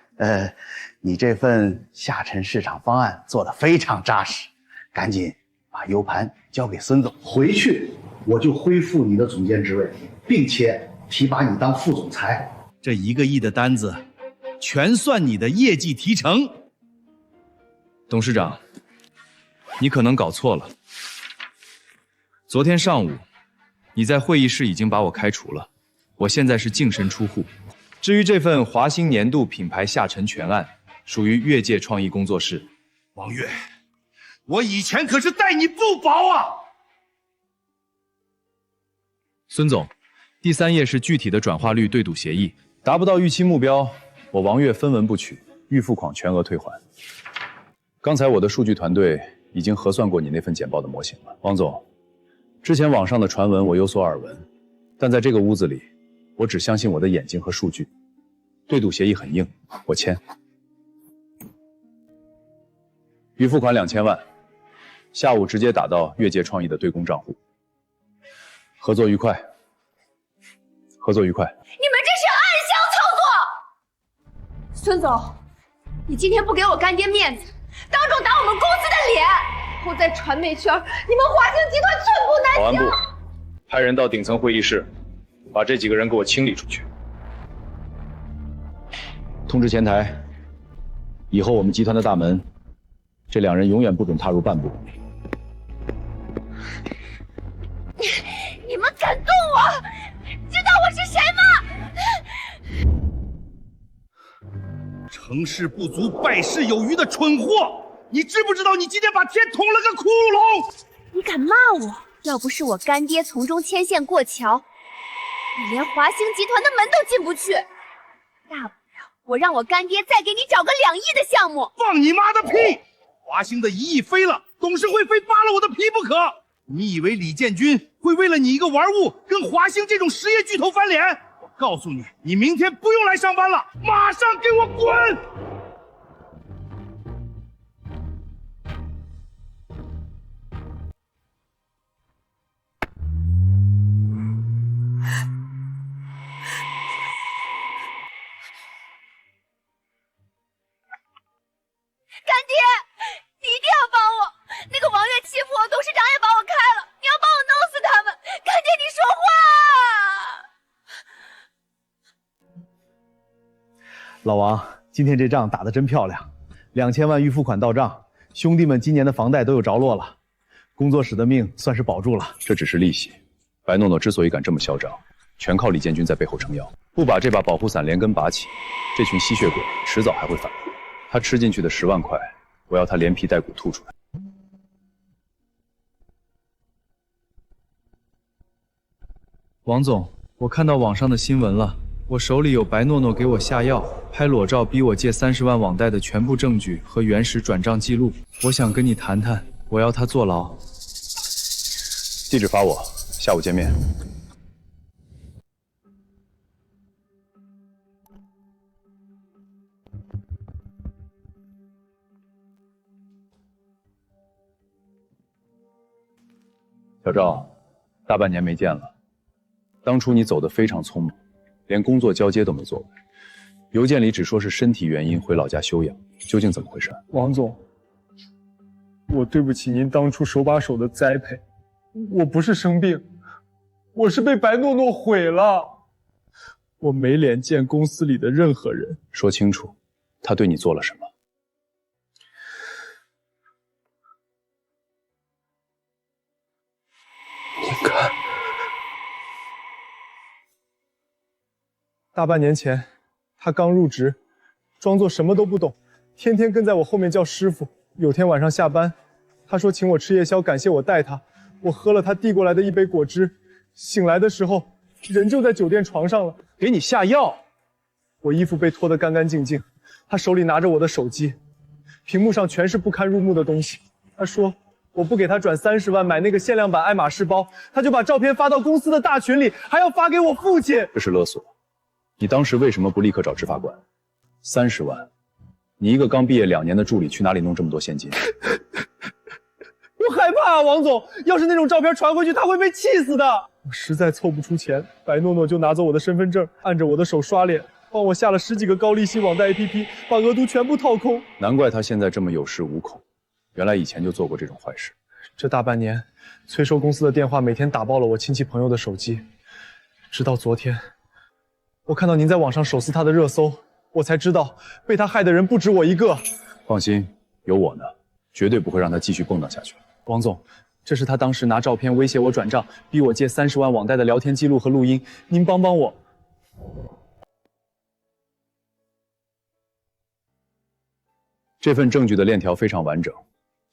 你这份下沉市场方案做得非常扎实，赶紧把 U 盘交给孙总，回去我就恢复你的总监职位，并且提拔你当副总裁。这1个亿的单子，全算你的业绩提成。董事长，你可能搞错了。昨天上午，你在会议室已经把我开除了，我现在是净身出户。至于这份华兴年度品牌下沉全案，属于越界创意工作室。王月，我以前可是待你不薄啊！孙总，第3页是具体的转化率对赌协议，达不到预期目标，我王月分文不取，预付款全额退还。刚才我的数据团队已经核算过你那份简报的模型了，王总，之前网上的传闻我有所耳闻，但在这个屋子里，我只相信我的眼睛和数据。对赌协议很硬，我签。预付款2000万，下午直接打到越界创意的对公账户。合作愉快，合作愉快。你们这是暗箱操作！孙总，你今天不给我干爹面子，当众打我们公司的脸，后在传媒圈，你们华兴集团寸步难行。保安部，派人到顶层会议室，把这几个人给我清理出去。通知前台，以后我们集团的大门，这2人永远不准踏入半步。你们敢动我，知道我是谁吗？成事不足败事有余的蠢货，你知不知道你今天把天捅了个窟窿？你敢骂我？要不是我干爹从中牵线过桥，你连华兴集团的门都进不去。大不了我让我干爹再给你找个2亿的项目。放你妈的屁！华兴的1亿飞了，董事会非扒了我的皮不可。你以为李建军会为了你一个玩物跟华兴这种实业巨头翻脸？我告诉你，你明天不用来上班了，马上给我滚！干爹，你一定要帮我！那个王月欺负我，董事长也把我开了，你要帮我弄死他们！干爹，你说话啊！老王，今天这仗打得真漂亮，2000万预付款到账，兄弟们今年的房贷都有着落了，工作室的命算是保住了。这只是利息。白诺诺之所以敢这么嚣张，全靠李建军在背后撑腰，不把这把保护伞连根拔起，这群吸血鬼迟早还会反扑。他吃进去的10万块，我要他连皮带骨吐出来。王总，我看到网上的新闻了，我手里有白诺诺给我下药、拍裸照逼我借30万网贷的全部证据和原始转账记录，我想跟你谈谈，我要他坐牢。地址发我，下午见面。小赵，大半年没见了。当初你走得非常匆忙，连工作交接都没做完。邮件里只说是身体原因回老家休养，究竟怎么回事？王总，我对不起您当初手把手的栽培。我不是生病，我是被白诺诺毁了。我没脸见公司里的任何人。说清楚，他对你做了什么？你看，大半年前，他刚入职，装作什么都不懂，天天跟在我后面叫师傅。有天晚上下班，他说请我吃夜宵，感谢我带他。我喝了他递过来的一杯果汁，醒来的时候，人就在酒店床上了，给你下药。我衣服被脱得干干净净，他手里拿着我的手机，屏幕上全是不堪入目的东西。他说我不给他转30万买那个限量版爱马仕包，他就把照片发到公司的大群里，还要发给我父亲。这是勒索。你当时为什么不立刻找执法官？30万，你一个刚毕业2年的助理去哪里弄这么多现金？我害怕啊，王总，要是那种照片传回去，他会被气死的。我实在凑不出钱，白诺诺就拿走我的身份证，按着我的手刷脸，帮我下了10几个高利息网贷 APP， 把额度全部掏空。难怪他现在这么有恃无恐，原来以前就做过这种坏事。这大半年，催收公司的电话每天打爆了我亲戚朋友的手机，直到昨天，我看到您在网上手撕他的热搜，我才知道被他害的人不止我一个。放心，有我呢，绝对不会让他继续蹦跶下去。王总，这是他当时拿照片威胁我转账，逼我借30万网贷的聊天记录和录音，您帮帮我。这份证据的链条非常完整，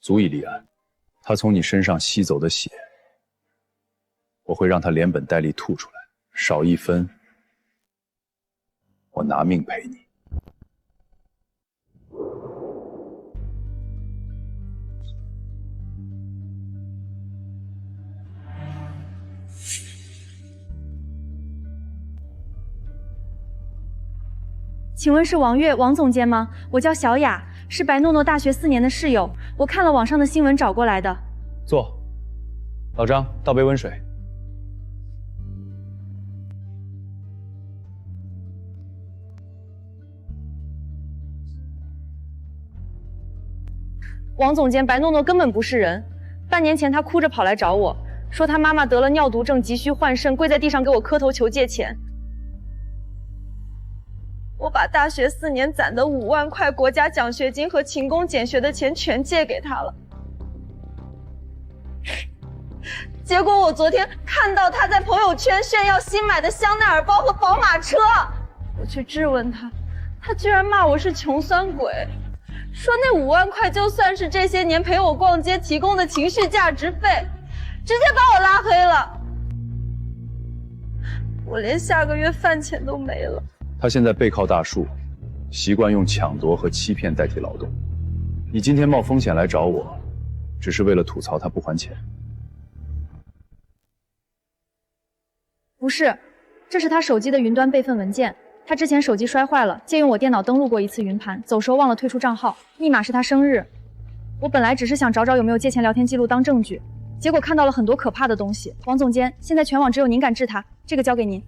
足以立案。他从你身上吸走的血，我会让他连本带利吐出来，少1分，我拿命赔你。请问是王悦王总监吗？我叫小雅，是白诺诺大学4年的室友，我看了网上的新闻找过来的。坐。老张，倒杯温水。王总监，白诺诺根本不是人。半年前他哭着跑来找我，说他妈妈得了尿毒症，急需换肾，跪在地上给我磕头求借钱。我把大学4年攒的5万块国家奖学金和勤工俭学的钱全借给他了。结果我昨天看到他在朋友圈炫耀新买的香奈儿包和宝马车，我去质问他，他居然骂我是穷酸鬼，说那5万块就算是这些年陪我逛街提供的情绪价值费，直接把我拉黑了。我连下个月饭钱都没了。他现在背靠大树，习惯用抢夺和欺骗代替劳动。你今天冒风险来找我，只是为了吐槽他不还钱？不是，这是他手机的云端备份文件。他之前手机摔坏了，借用我电脑登录过一次云盘，走时候忘了退出账号，密码是他生日。我本来只是想找找有没有借钱聊天记录当证据，结果看到了很多可怕的东西。王总监，现在全网只有您敢治他，这个交给您。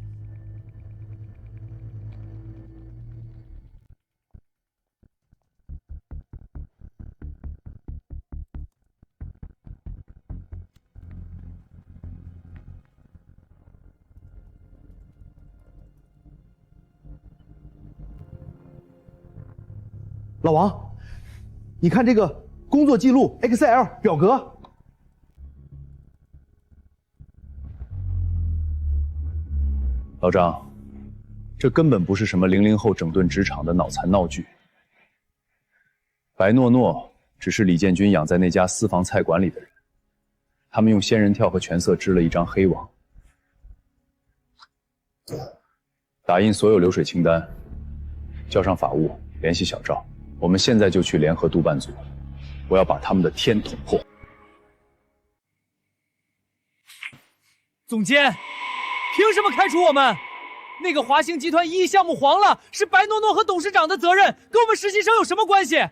老王，你看这个工作记录 Excel 表格。老张，这根本不是什么00后整顿职场的脑残闹剧。白诺诺只是李建军养在那家私房菜馆里的人，他们用仙人跳和权色织了一张黑网，打印所有流水清单，交上法务，联系小赵。我们现在就去联合督办组，我要把他们的天捅破。总监，凭什么开除我们？那个华兴集团1亿项目黄了，是白诺诺和董事长的责任，跟我们实习生有什么关系？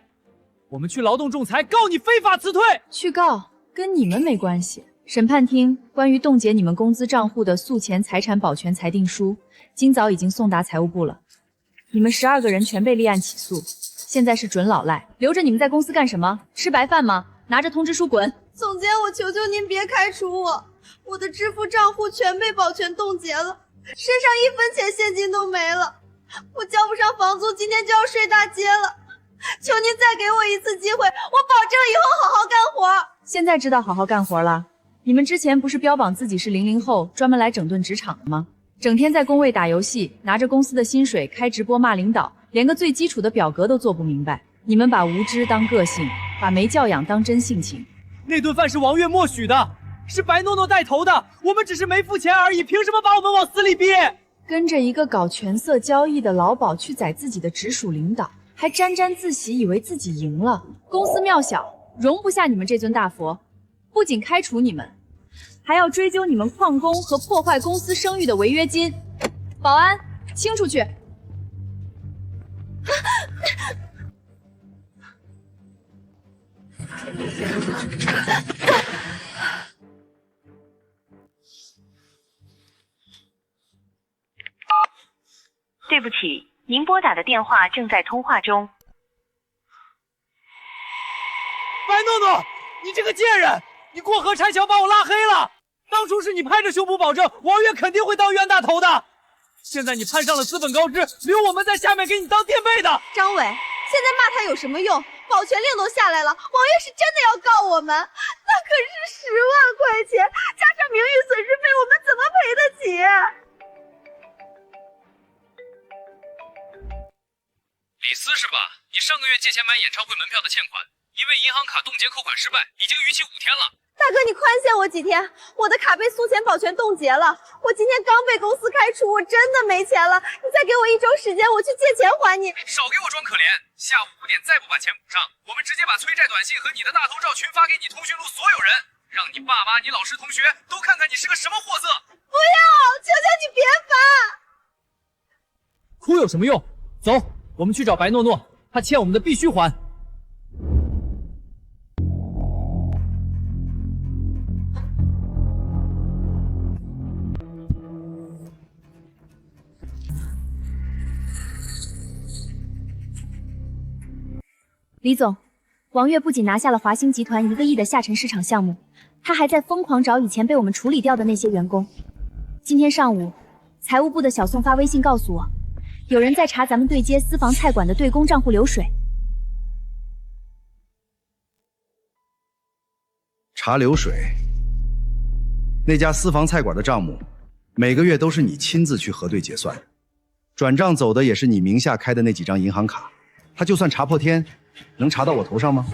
我们去劳动仲裁告你非法辞退。去告跟你们没关系。审判厅关于冻结你们工资账户的诉前财产保全裁定书，今早已经送达财务部了。你们12个人全被立案起诉。现在是准老赖，留着你们在公司干什么？吃白饭吗？拿着通知书滚！总监，我求求您别开除我，我的支付账户全被保全冻结了，身上1分钱现金都没了，我交不上房租，今天就要睡大街了。求您再给我一次机会，我保证以后好好干活。现在知道好好干活了？你们之前不是标榜自己是00后，专门来整顿职场的吗？整天在工位打游戏，拿着公司的薪水开直播骂领导，连个最基础的表格都做不明白。你们把无知当个性，把没教养当真性情。那顿饭是王悦默许的，是白诺诺带头的，我们只是没付钱而已，凭什么把我们往死里逼？跟着一个搞权色交易的老鸨去宰自己的直属领导，还沾沾自喜，以为自己赢了。公司庙小，容不下你们这尊大佛，不仅开除你们，还要追究你们旷工和破坏公司声誉的违约金。保安，清出去！对不起，您拨打的电话正在通话中。白诺诺，你这个贱人，你过河拆桥把我拉黑了。当初是你拍着胸脯保证王月肯定会当冤大头的，现在你攀上了资本高知，留我们在下面给你当垫背的。张伟，现在骂他有什么用？保全令都下来了，王月是真的要告我们，那可是10万块钱，加上名誉损失费，我们怎么赔得起？李斯是吧？你上个月借钱买演唱会门票的欠款，因为银行卡冻结扣款失败，已经逾期5天了。大哥，你宽限我几天，我的卡被苏钱保全冻结了，我今天刚被公司开除，我真的没钱了，你再给我1周时间，我去借钱还你。少给我装可怜，下午5点再不把钱补上，我们直接把催债短信和你的大头照群发给你通讯录所有人，让你爸妈、你老师、同学都看看你是个什么货色。不要，求求你别烦。哭有什么用？走，我们去找白诺诺，他欠我们的必须还。李总，王月不仅拿下了华兴集团1个亿的下沉市场项目，他还在疯狂找以前被我们处理掉的那些员工。今天上午，财务部的小宋发微信告诉我，有人在查咱们对接私房菜馆的对公账户流水。查流水？那家私房菜馆的账目，每个月都是你亲自去核对结算的，转账走的也是你名下开的那几张银行卡，他就算查破天，能查到我头上吗？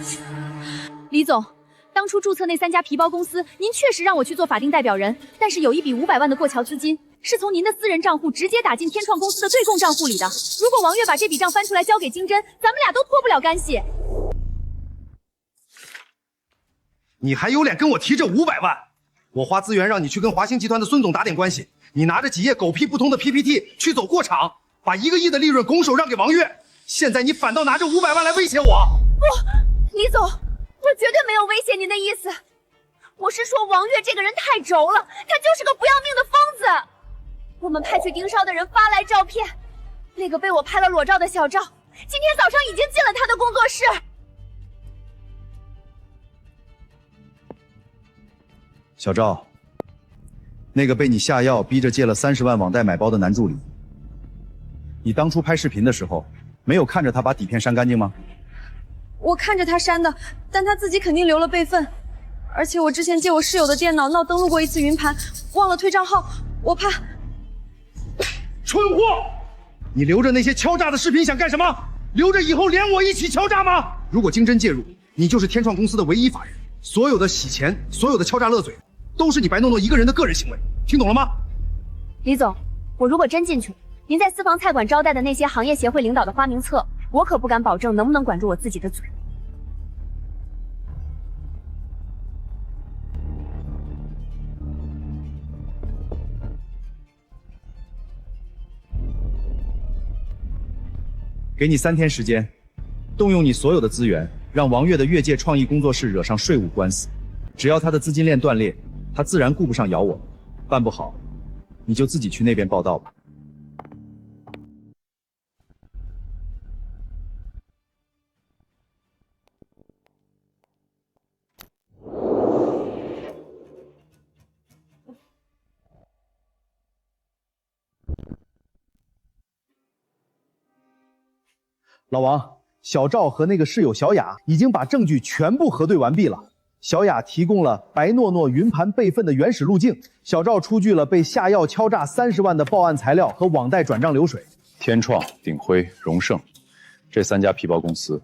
李总，当初注册那3家皮包公司，您确实让我去做法定代表人，但是有一笔500万的过桥资金，是从您的私人账户直接打进天创公司的对公账户里的。如果王月把这笔账翻出来交给金针，咱们俩都脱不了干系。你还有脸跟我提这500万？我花资源让你去跟华兴集团的孙总打点关系，你拿着几页狗屁不通的 PPT 去走过场，把1个亿的利润拱手让给王月。现在你反倒拿着500万来威胁我。不，李总，我绝对没有威胁您的意思。我是说王月这个人太轴了，他就是个不要命的疯子。我们派去盯梢的人发来照片，那个被我拍了裸照的小赵，今天早上已经进了他的工作室。小赵，那个被你下药逼着借了30万网贷买包的男助理，你当初拍视频的时候，没有看着他把底片删干净吗？我看着他删的，但他自己肯定留了备份。而且我之前借我室友的电脑闹登录过一次云盘，忘了退账号，我怕。蠢货！你留着那些敲诈的视频想干什么？留着以后连我一起敲诈吗？如果经侦介入，你就是天创公司的唯一法人，所有的洗钱，所有的敲诈勒罪，都是你白诺诺一个人的个人行为，听懂了吗？李总，我如果真进去，您在私房菜馆招待的那些行业协会领导的花名册，我可不敢保证能不能管住我自己的嘴。给你3天时间，动用你所有的资源，让王月的越界创意工作室惹上税务官司。只要他的资金链断裂，他自然顾不上咬我。办不好，你就自己去那边报道吧。老王，小赵和那个室友小雅已经把证据全部核对完毕了。小雅提供了白诺诺云盘备份的原始路径，小赵出具了被下药敲诈30万的报案材料和网贷转账流水。天创、鼎辉、荣盛这3家皮包公司，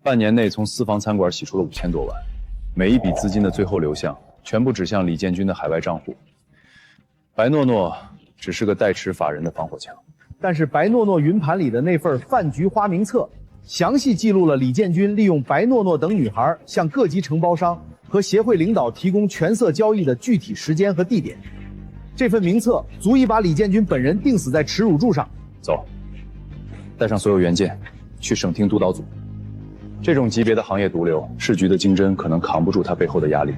半年内从私房餐馆洗出了5000多万，每一笔资金的最后流向全部指向李建军的海外账户。白诺诺只是个代持法人的防火墙。但是白诺诺云盘里的那份饭局花名册，详细记录了李建军利用白诺诺等女孩向各级承包商和协会领导提供权色交易的具体时间和地点。这份名册足以把李建军本人钉死在耻辱柱上。走，带上所有原件，去省厅督导组。这种级别的行业毒瘤，市局的经侦可能扛不住他背后的压力，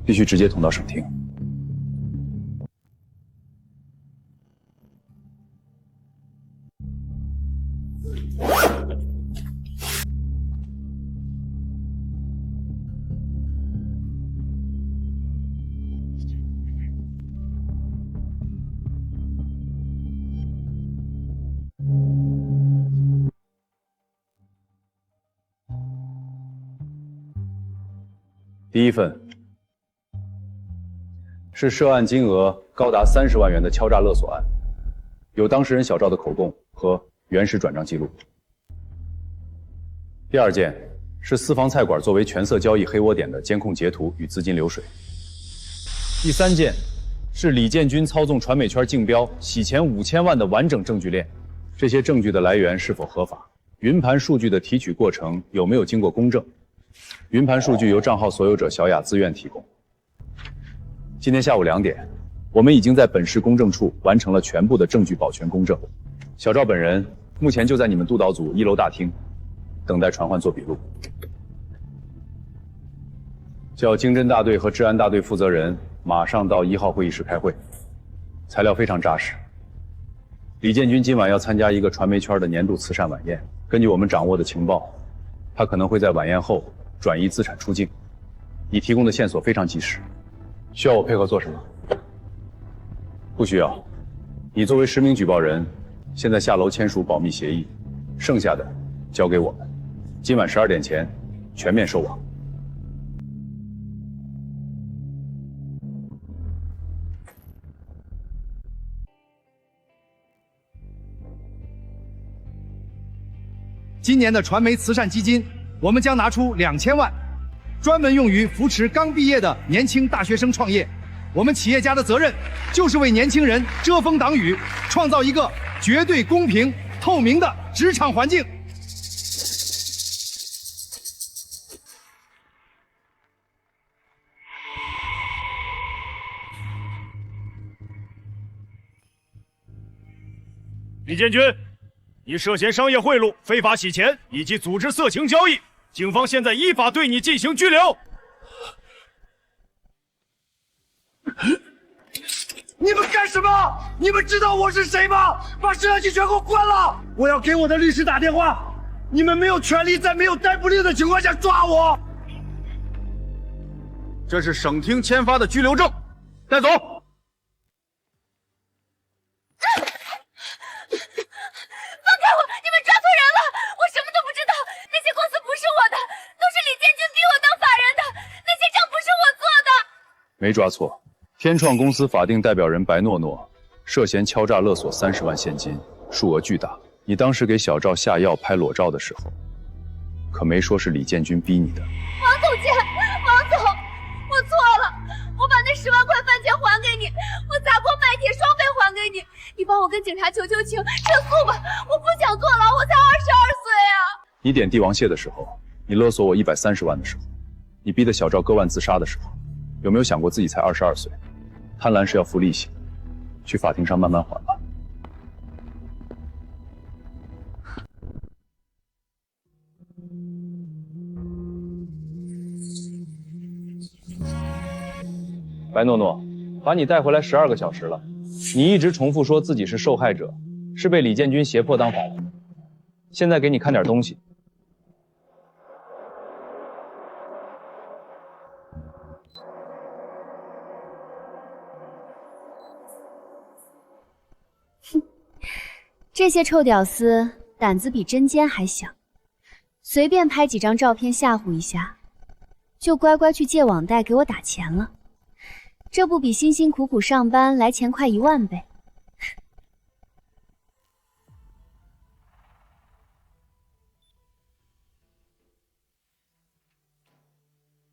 必须直接通到省厅。第一份是涉案金额高达30万元的敲诈勒索案，有当事人小赵的口供和原始转账记录。第二件是私房菜馆作为权色交易黑窝点的监控截图与资金流水。第三件是李建军操纵传媒圈竞标洗钱5000万的完整证据链，这些证据的来源是否合法？云盘数据的提取过程有没有经过公证？云盘数据由账号所有者小雅自愿提供。今天下午2点，我们已经在本市公证处完成了全部的证据保全公证。小赵本人目前就在你们督导组1楼大厅，等待传唤做笔录。叫经侦大队和治安大队负责人马上到1号会议室开会。材料非常扎实。李建军今晚要参加一个传媒圈的年度慈善晚宴，根据我们掌握的情报，他可能会在晚宴后转移资产出境。你提供的线索非常及时，需要我配合做什么？不需要。你作为实名举报人，现在下楼签署保密协议，剩下的交给我们。今晚12点前全面收网。今年的传媒慈善基金，我们将拿出2000万，专门用于扶持刚毕业的年轻大学生创业。我们企业家的责任就是为年轻人遮风挡雨，创造一个绝对公平、透明的职场环境。李建军，你涉嫌商业贿赂、非法洗钱以及组织色情交易，警方现在依法对你进行拘留。你们干什么？你们知道我是谁吗？把摄像机全给我关了！我要给我的律师打电话。你们没有权利在没有逮捕令的情况下抓我。这是省厅签发的拘留证，带走。放开我！你们抓错人了！我什么都不知道，那些公司不是我的，都是李建军逼我当法人的，那些账不是我做的。没抓错，天创公司法定代表人白诺诺涉嫌敲诈勒索30万现金，数额巨大。你当时给小赵下药拍裸照的时候，可没说是李建军逼你的。王总监，王总，我错了，我把那10万块饭钱还给你，我砸锅卖铁双倍还给你，你帮我跟警察求求情，撤诉吧，我不想坐牢，我才22岁啊！你点帝王蟹的时候，你勒索我130万的时候，你逼得小赵割腕自杀的时候，有没有想过自己才22岁，贪婪是要付利息的，去法庭上慢慢还吧。白诺诺，把你带回来12个小时了，你一直重复说自己是受害者，是被李建军胁迫当法人。现在给你看点东西。这些臭屌丝胆子比针尖还小，随便拍几张照片吓唬一下，就乖乖去借网贷给我打钱了。这不比辛辛苦苦上班来钱快1万倍？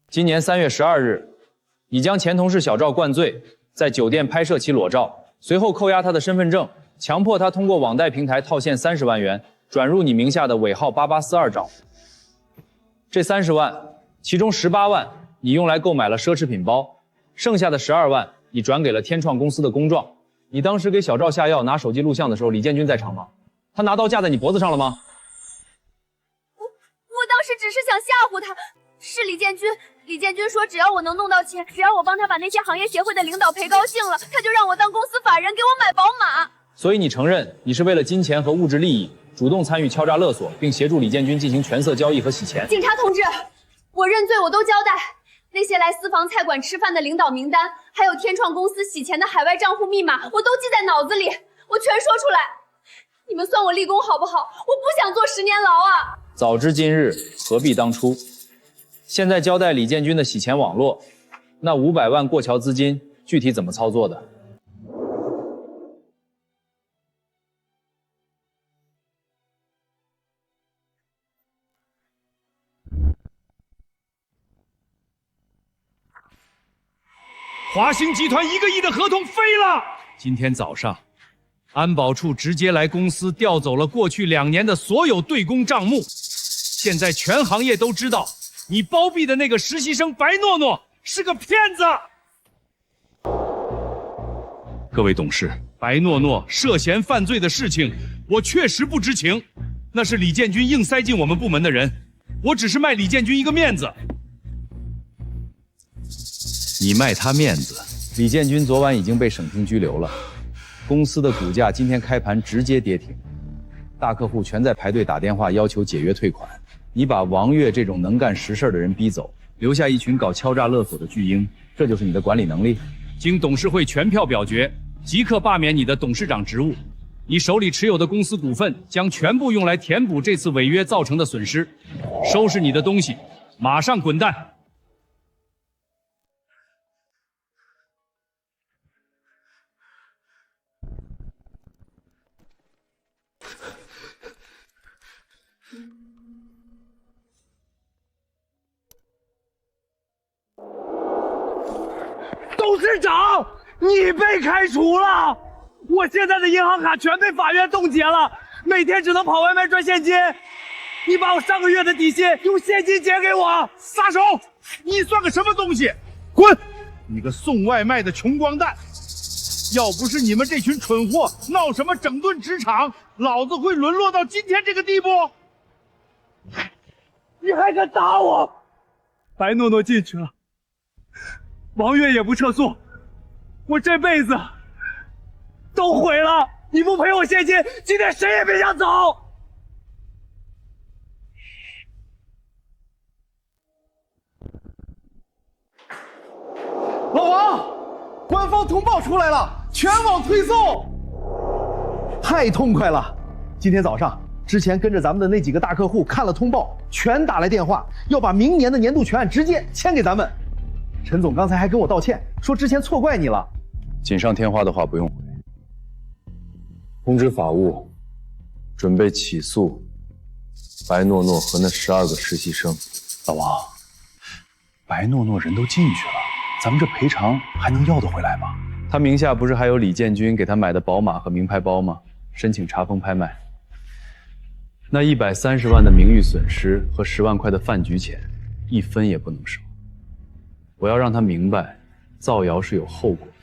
今年3月12日，你将前同事小赵灌醉，在酒店拍摄其裸照，随后扣押他的身份证，强迫他通过网贷平台套现30万元，转入你名下的尾号8842账户。这30万，其中18万你用来购买了奢侈品包，剩下的12万你转给了天创公司的公状。你当时给小赵下药拿手机录像的时候，李建军在场吗？他拿刀架在你脖子上了吗？我当时只是想吓唬他，是李建军。李建军说，只要我能弄到钱，只要我帮他把那些行业协会的领导陪高兴了，他就让我当公司法人，给我买宝马。所以你承认你是为了金钱和物质利益，主动参与敲诈勒索，并协助李建军进行权色交易和洗钱。警察同志，我认罪，我都交代。那些来私房菜馆吃饭的领导名单，还有天创公司洗钱的海外账户密码，我都记在脑子里，我全说出来。你们算我立功好不好？我不想坐10年牢啊！早知今日，何必当初？现在交代李建军的洗钱网络，那500万过桥资金具体怎么操作的？华兴集团1个亿的合同飞了。今天早上，安保处直接来公司调走了过去2年的所有对公账目。现在全行业都知道，你包庇的那个实习生白诺诺是个骗子。各位董事，白诺诺涉嫌犯罪的事情，我确实不知情，那是李建军硬塞进我们部门的人，我只是卖李建军一个面子。你卖他面子？李建军昨晚已经被省厅拘留了，公司的股价今天开盘直接跌停，大客户全在排队打电话要求解约退款。你把王悦这种能干实事的人逼走，留下一群搞敲诈勒索的巨婴，这就是你的管理能力？经董事会全票表决，即刻罢免你的董事长职务。你手里持有的公司股份将全部用来填补这次违约造成的损失。收拾你的东西，马上滚蛋！董事长，你被开除了！我现在的银行卡全被法院冻结了，每天只能跑外卖赚现金。你把我上个月的底薪用现金结给我！撒手！你算个什么东西？滚！你个送外卖的穷光蛋！要不是你们这群蠢货闹什么整顿职场，老子会沦落到今天这个地步。你还敢打我？白诺诺进去了，王悦也不撤诉，我这辈子都毁了！你不赔我现金，今天谁也别想走！老王，官方通报出来了，全网推送，太痛快了！今天早上，之前跟着咱们的那几个大客户看了通报，全打来电话，要把明年的年度全案直接签给咱们。陈总刚才还跟我道歉，说之前错怪你了。锦上添花的话不用回，通知法务，准备起诉白诺诺和那12个实习生。老王，白诺诺人都进去了，咱们这赔偿还能要得回来吗？他名下不是还有李建军给他买的宝马和名牌包吗？申请查封拍卖。那130万的名誉损失和10万块的饭局钱，一分也不能少。我要让他明白，造谣是有后果的。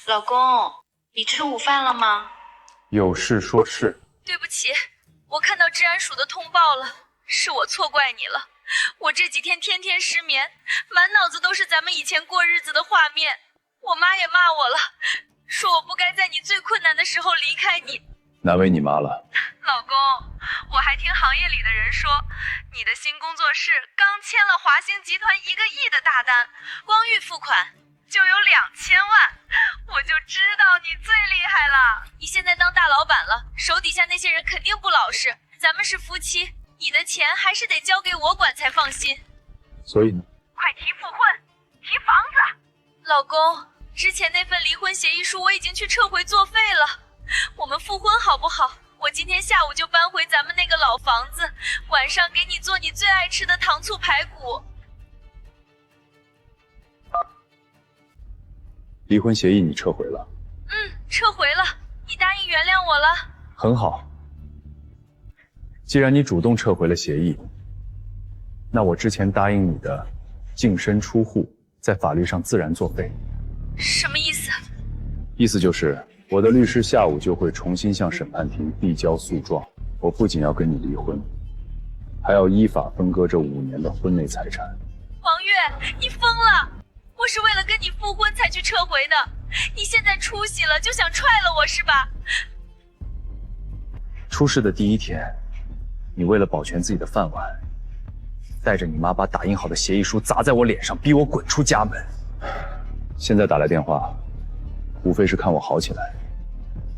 老公，你吃午饭了吗？有事说事。对不起，我看到治安署的通报了，是我错怪你了。我这几天天天失眠，满脑子都是咱们以前过日子的画面。我妈也骂我了，说我不该在你最困难的时候离开你。难为你妈了。老公，我还听行业里的人说，你的新工作室刚签了华兴集团1个亿的大单，光预付款就有2000万，我就知道你最厉害了。你现在当大老板了，手底下那些人肯定不老实，咱们是夫妻，你的钱还是得交给我管才放心。所以呢？快提复婚，提房子。老公，之前那份离婚协议书我已经去撤回作废了，我们复婚好不好？我今天下午就就搬回咱们那个老房子，晚上给你做你最爱吃的糖醋排骨。离婚协议你撤回了？撤回了。你答应原谅我了？很好。既然你主动撤回了协议，那我之前答应你的净身出户，在法律上自然作废。什么意思？意思就是我的律师下午就会重新向审判庭递交诉状。我不仅要跟你离婚，还要依法分割这5年的婚内财产。王月，你疯了！我是为了跟你复婚才去撤回的，你现在出息了就想踹了我是吧？出事的第一天，你为了保全自己的饭碗，带着你妈把打印好的协议书砸在我脸上，逼我滚出家门。现在打来电话，无非是看我好起来，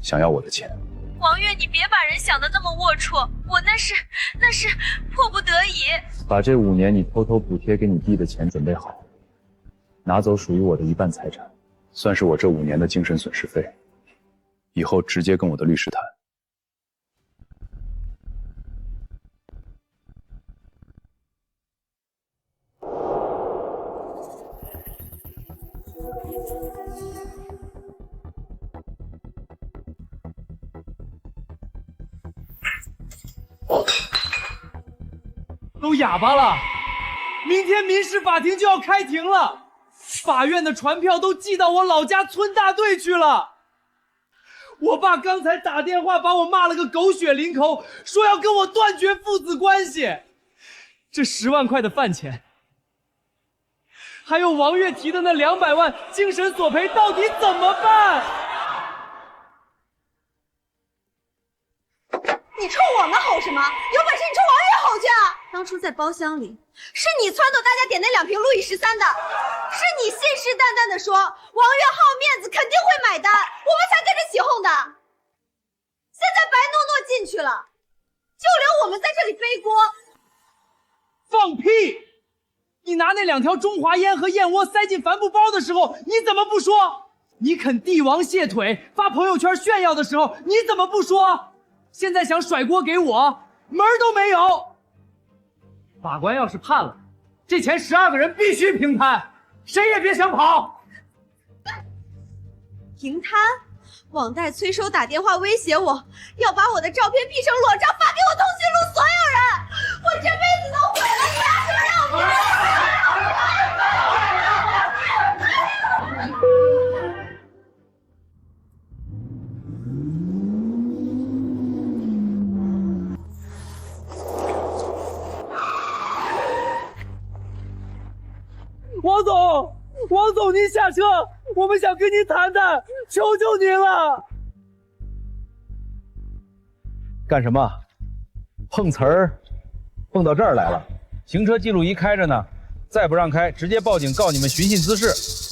想要我的钱。王月，你别把人想得那么龌龊，我那是迫不得已。把这5年你偷偷补贴给你弟的钱准备好，拿走属于我的1半财产，算是我这5年的精神损失费。以后直接跟我的律师谈。都哑巴了！明天民事法庭就要开庭了，法院的传票都寄到我老家村大队去了。我爸刚才打电话把我骂了个狗血淋头，说要跟我断绝父子关系。这10万块的饭钱，还有王月提的那200万精神索赔，到底怎么办？你冲我们吼什么？有本事你冲王月吼去啊！当初在包厢里，是你撺掇大家点那2瓶路易13的，是你信誓旦旦的说王月好面子，肯定会买单，我们才跟着起哄的。现在白诺诺进去了，就留我们在这里背锅。放屁！你拿那2条中华烟和燕窝塞进帆布包的时候，你怎么不说？你肯帝王蟹腿发朋友圈炫耀的时候，你怎么不说？现在想甩锅给我，门儿都没有。法官要是判了，这钱12个人必须平摊，谁也别想跑。平摊？网贷催收打电话威胁我，要把我的照片 P 成裸照发给我通讯录所有人，我这辈子都毁了，你拿什么让我王总，您下车，我们想跟您谈谈，求求您了。干什么？碰瓷儿，碰到这儿来了。行车记录仪开着呢，再不让开，直接报警告你们寻衅滋事。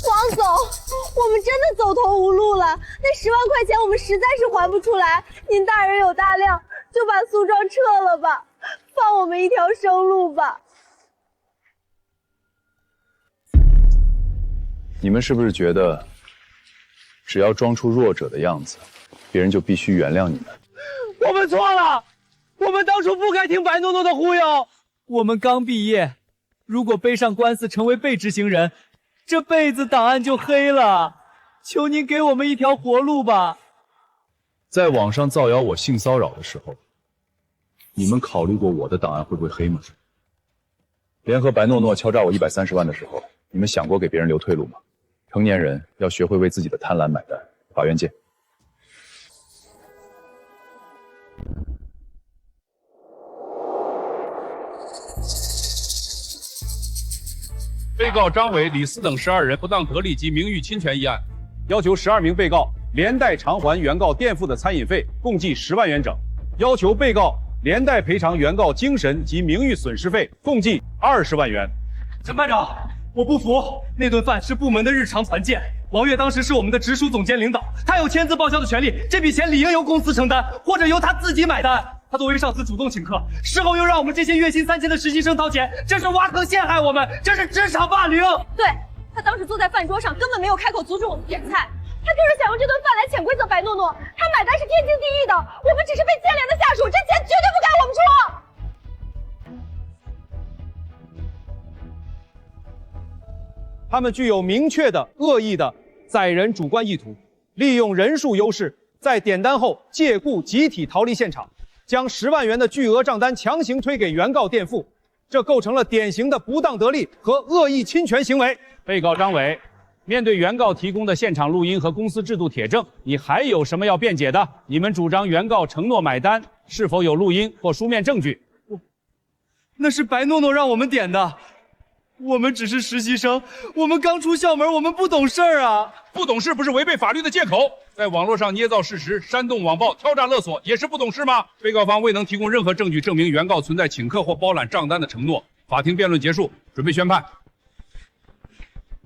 王总，我们真的走投无路了，那10万块钱我们实在是还不出来，您大人有大量，就把诉状撤了吧，放我们一条生路吧。你们是不是觉得，只要装出弱者的样子，别人就必须原谅你们？我们错了，我们当初不该听白诺诺的忽悠。我们刚毕业，如果背上官司成为被执行人，这辈子档案就黑了。求您给我们一条活路吧。在网上造谣我性骚扰的时候，你们考虑过我的档案会不会黑吗？联合白诺诺敲诈我130万的时候，你们想过给别人留退路吗？成年人要学会为自己的贪婪买单。法院见。被告张伟、李四等12人不当得利及名誉侵权一案，要求12名被告连带偿还原告垫付的餐饮费，共计10万元整；要求被告连带赔偿原告精神及名誉损失费，共计20万元。陈班长，我不服，那顿饭是部门的日常团建。王月当时是我们的直属总监领导，他有签字报销的权利，这笔钱理应由公司承担，或者由他自己买单。他作为上司主动请客，事后又让我们这些月薪3000的实习生掏钱，这是挖坑陷害我们，这是职场霸凌。对，他当时坐在饭桌上，根本没有开口阻止我们点菜，他就是想用这顿饭来潜规则白诺诺，他买单是天经地义的，我们只是被牵连的下属。楚，这钱绝对不该我们出。他们具有明确的恶意的载人主观意图，利用人数优势，在点单后借故集体逃离现场，将10万元的巨额账单强行推给原告垫付，这构成了典型的不当得利和恶意侵权行为。被告张伟，面对原告提供的现场录音和公司制度铁证，你还有什么要辩解的？你们主张原告承诺买单，是否有录音或书面证据？那是白诺诺让我们点的。我们只是实习生，我们刚出校门，我们不懂事儿啊！不懂事不是违背法律的借口，在网络上捏造事实、煽动网暴、挑诈勒索，也是不懂事吗？被告方未能提供任何证据证明原告存在请客或包揽账单的承诺。法庭辩论结束，准备宣判。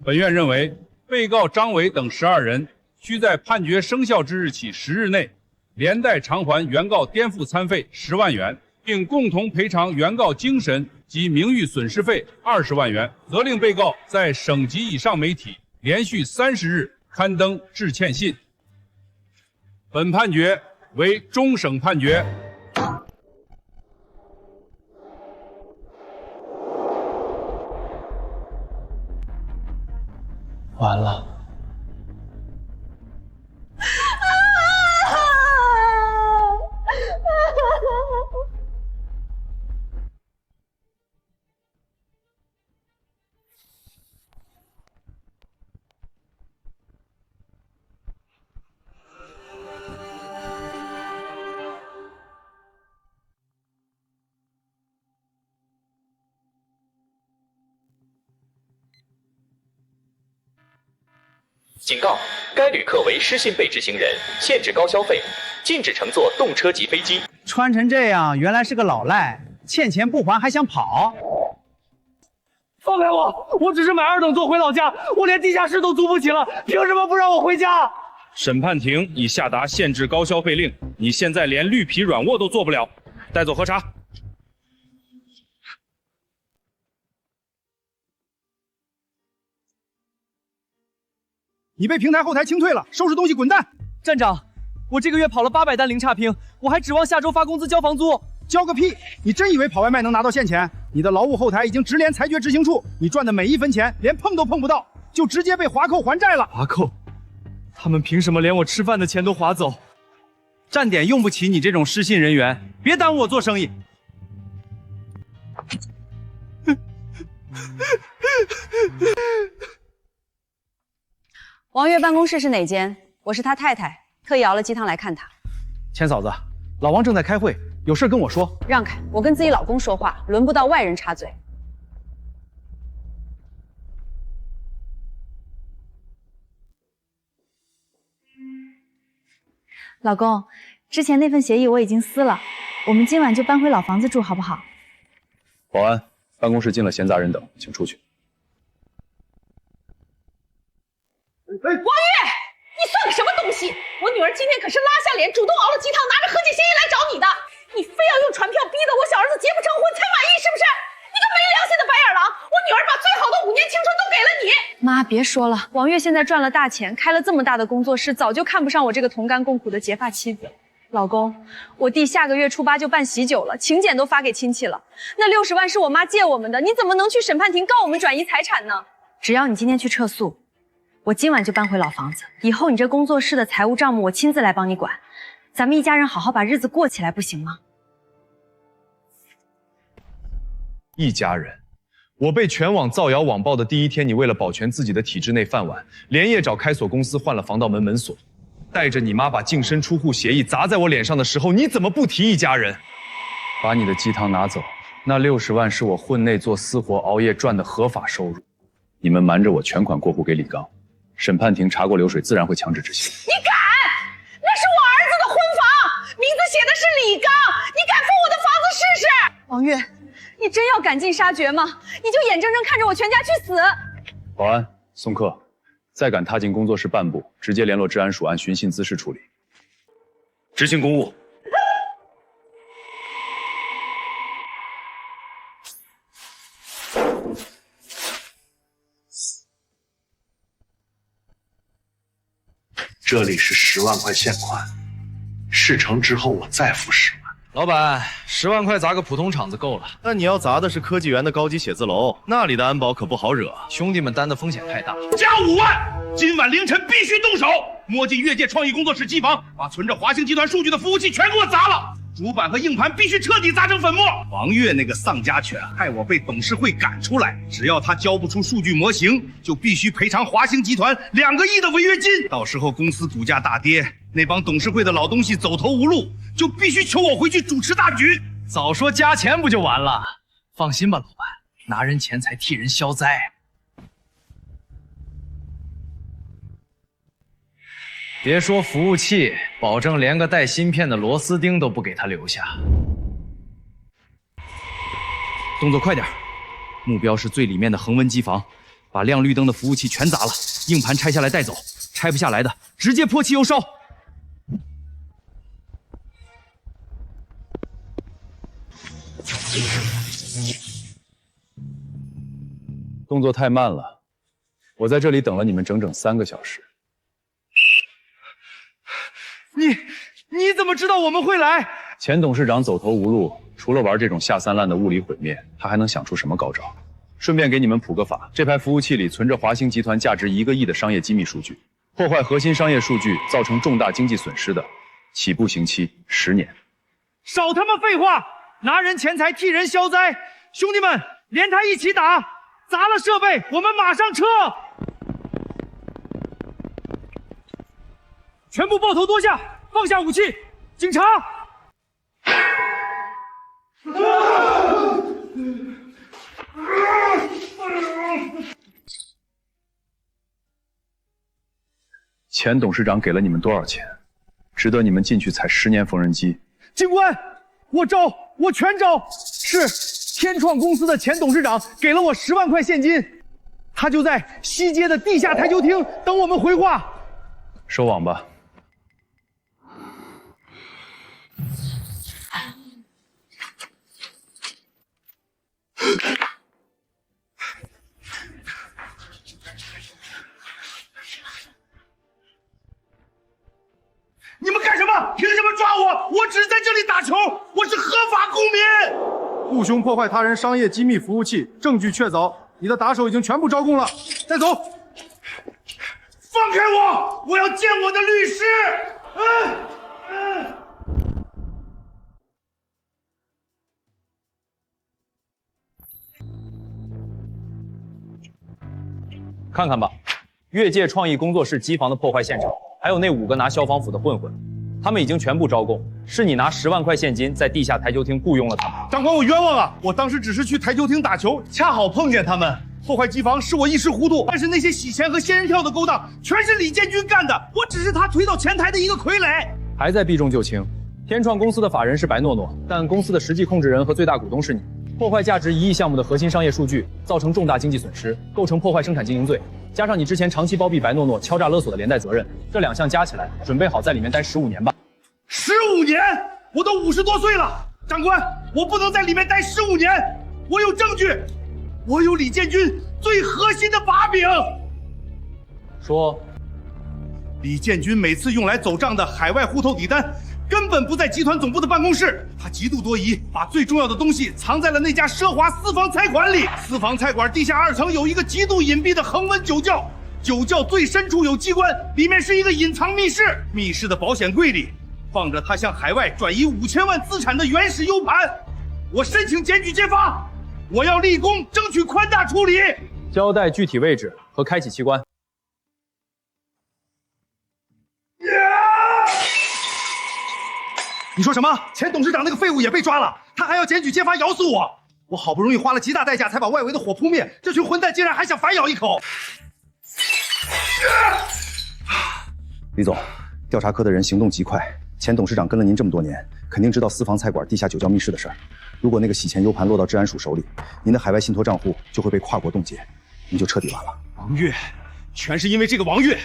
本院认为，被告张伟等12人需在判决生效之日起10日内，连带偿还原告颠覆餐费10万元，并共同赔偿原告精神及名誉损失费20万元，责令被告在省级以上媒体连续30日刊登致歉信。本判决为终审判决。完了。警告：该旅客为失信被执行人，限制高消费，禁止乘坐动车及飞机。穿成这样，原来是个老赖，欠钱不还还想跑？放开我！我只是买2等座回老家，我连地下室都租不起了，凭什么不让我回家？审判庭已下达限制高消费令，你现在连绿皮软卧都做不了，带走喝茶。你被平台后台清退了，收拾东西滚蛋！站长，我这个月跑了800单零差评，我还指望下周发工资交房租。交个屁！你真以为跑外卖能拿到现钱？你的劳务后台已经直连裁决执行处，你赚的每1分钱连碰都碰不到，就直接被划扣还债了。划扣？他们凭什么连我吃饭的钱都划走？站点用不起你这种失信人员，别耽误我做生意。王月办公室是哪间？我是他太太，特意熬了鸡汤来看他。钱嫂子，老王正在开会，有事跟我说。让开，我跟自己老公说话，轮不到外人插嘴。老公，之前那份协议我已经撕了，我们今晚就搬回老房子住，好不好？保安，办公室进了闲杂人等，请出去。王月，你算个什么东西？我女儿今天可是拉下脸，主动熬了鸡汤，拿着和解协议来找你的。你非要用传票逼得我小儿子结不成婚才满意，是不是？你个没良心的白眼狼！我女儿把最好的5年青春都给了你。妈，别说了，王月现在赚了大钱，开了这么大的工作室，早就看不上我这个同甘共苦的结发妻子。老公，我弟下个月初8就办喜酒了，请柬都发给亲戚了。那60万是我妈借我们的，你怎么能去审判庭告我们转移财产呢？只要你今天去撤诉，我今晚就搬回老房子，以后你这工作室的财务账目我亲自来帮你管，咱们一家人好好把日子过起来，不行吗？一家人，我被全网造谣网暴的第一天，你为了保全自己的体制内饭碗，连夜找开锁公司换了防盗门门锁，带着你妈把净身出户协议砸在我脸上的时候，你怎么不提一家人？把你的鸡汤拿走，那60万是我婚内做私活熬夜赚的合法收入，你们瞒着我全款过户给李刚。审判庭查过流水，自然会强制执行。你敢？那是我儿子的婚房，名字写的是李刚，你敢封我的房子试试？王月，你真要赶尽杀绝吗？你就眼睁睁看着我全家去死！保安，送客，再敢踏进工作室半步，直接联络治安署按寻衅滋事处理。执行公务。这里是10万块现款，事成之后我再付10万。老板，10万块砸个普通厂子够了，但你要砸的是科技园的高级写字楼，那里的安保可不好惹，兄弟们担的风险太大。加5万，今晚凌晨必须动手，摸进越界创意工作室机房，把存着华星集团数据的服务器全给我砸了。主板和硬盘必须彻底砸成粉末。王悦那个丧家犬害我被董事会赶出来，只要他交不出数据模型，就必须赔偿华星集团2个亿的违约金。到时候公司股价大跌，那帮董事会的老东西走投无路，就必须求我回去主持大局。早说加钱不就完了？放心吧，老板，拿人钱财替人消灾。别说服务器，保证连个带芯片的螺丝钉都不给他留下。动作快点，目标是最里面的恒温机房，把亮绿灯的服务器全砸了，硬盘拆下来带走，拆不下来的直接泼汽油烧。动作太慢了，我在这里等了你们整整3个小时。你怎么知道我们会来？前董事长走投无路，除了玩这种下三滥的物理毁灭，他还能想出什么高招？顺便给你们普个法，这排服务器里存着华星集团价值1个亿的商业机密数据，破坏核心商业数据造成重大经济损失的，起步刑期10年。少他妈废话，拿人钱财替人消灾！兄弟们，连他一起打，砸了设备，我们马上撤！全部抱头剁下，放下武器！警察！前董事长给了你们多少钱？值得你们进去踩10年缝纫机？警官，我招，我全招！是天创公司的前董事长给了我10万块现金，他就在西街的地下台球厅等我们回话。收网吧。你们干什么？凭什么抓我？我只是在这里打球，我是合法公民。雇凶破坏他人商业机密服务器，证据确凿，你的打手已经全部招供了，带走。放开我！我要见我的律师。看看吧，越界创意工作室机房的破坏现场，还有那5个拿消防斧的混混，他们已经全部招供，是你拿10万块现金在地下台球厅雇佣了他们。长官，我冤枉啊！我当时只是去台球厅打球，恰好碰见他们。破坏机房是我一时糊涂，但是那些洗钱和仙人跳的勾当，全是李建军干的，我只是他推到前台的一个傀儡。还在避重就轻，天创公司的法人是白诺诺，但公司的实际控制人和最大股东是你。破坏价值1亿项目的核心商业数据，造成重大经济损失，构成破坏生产经营罪，加上你之前长期包庇白诺诺、敲诈勒索的连带责任，这2项加起来，准备好在里面待15年吧。15年？我都50多岁了，长官，我不能在里面待15年，我有证据，我有李建军最核心的把柄。说，李建军每次用来走账的海外户头底单，根本不在集团总部的办公室，他极度多疑，把最重要的东西藏在了那家奢华私房菜馆里。私房菜馆地下2层有一个极度隐蔽的恒温酒窖，酒窖最深处有机关，里面是一个隐藏密室，密室的保险柜里放着他向海外转移5000万资产的原始 U 盘。我申请检举揭发，我要立功，争取宽大处理。交代具体位置和开启器官。你说什么？前董事长那个废物也被抓了，他还要检举揭发咬死我！我好不容易花了极大代价才把外围的火扑灭，这群混蛋竟然还想反咬一口！李总，调查科的人行动极快，前董事长跟了您这么多年，肯定知道私房菜馆地下酒窖密室的事儿。如果那个洗钱 U 盘落到治安署手里，您的海外信托账户就会被跨国冻结，您就彻底完了。王悦，全是因为这个王悦，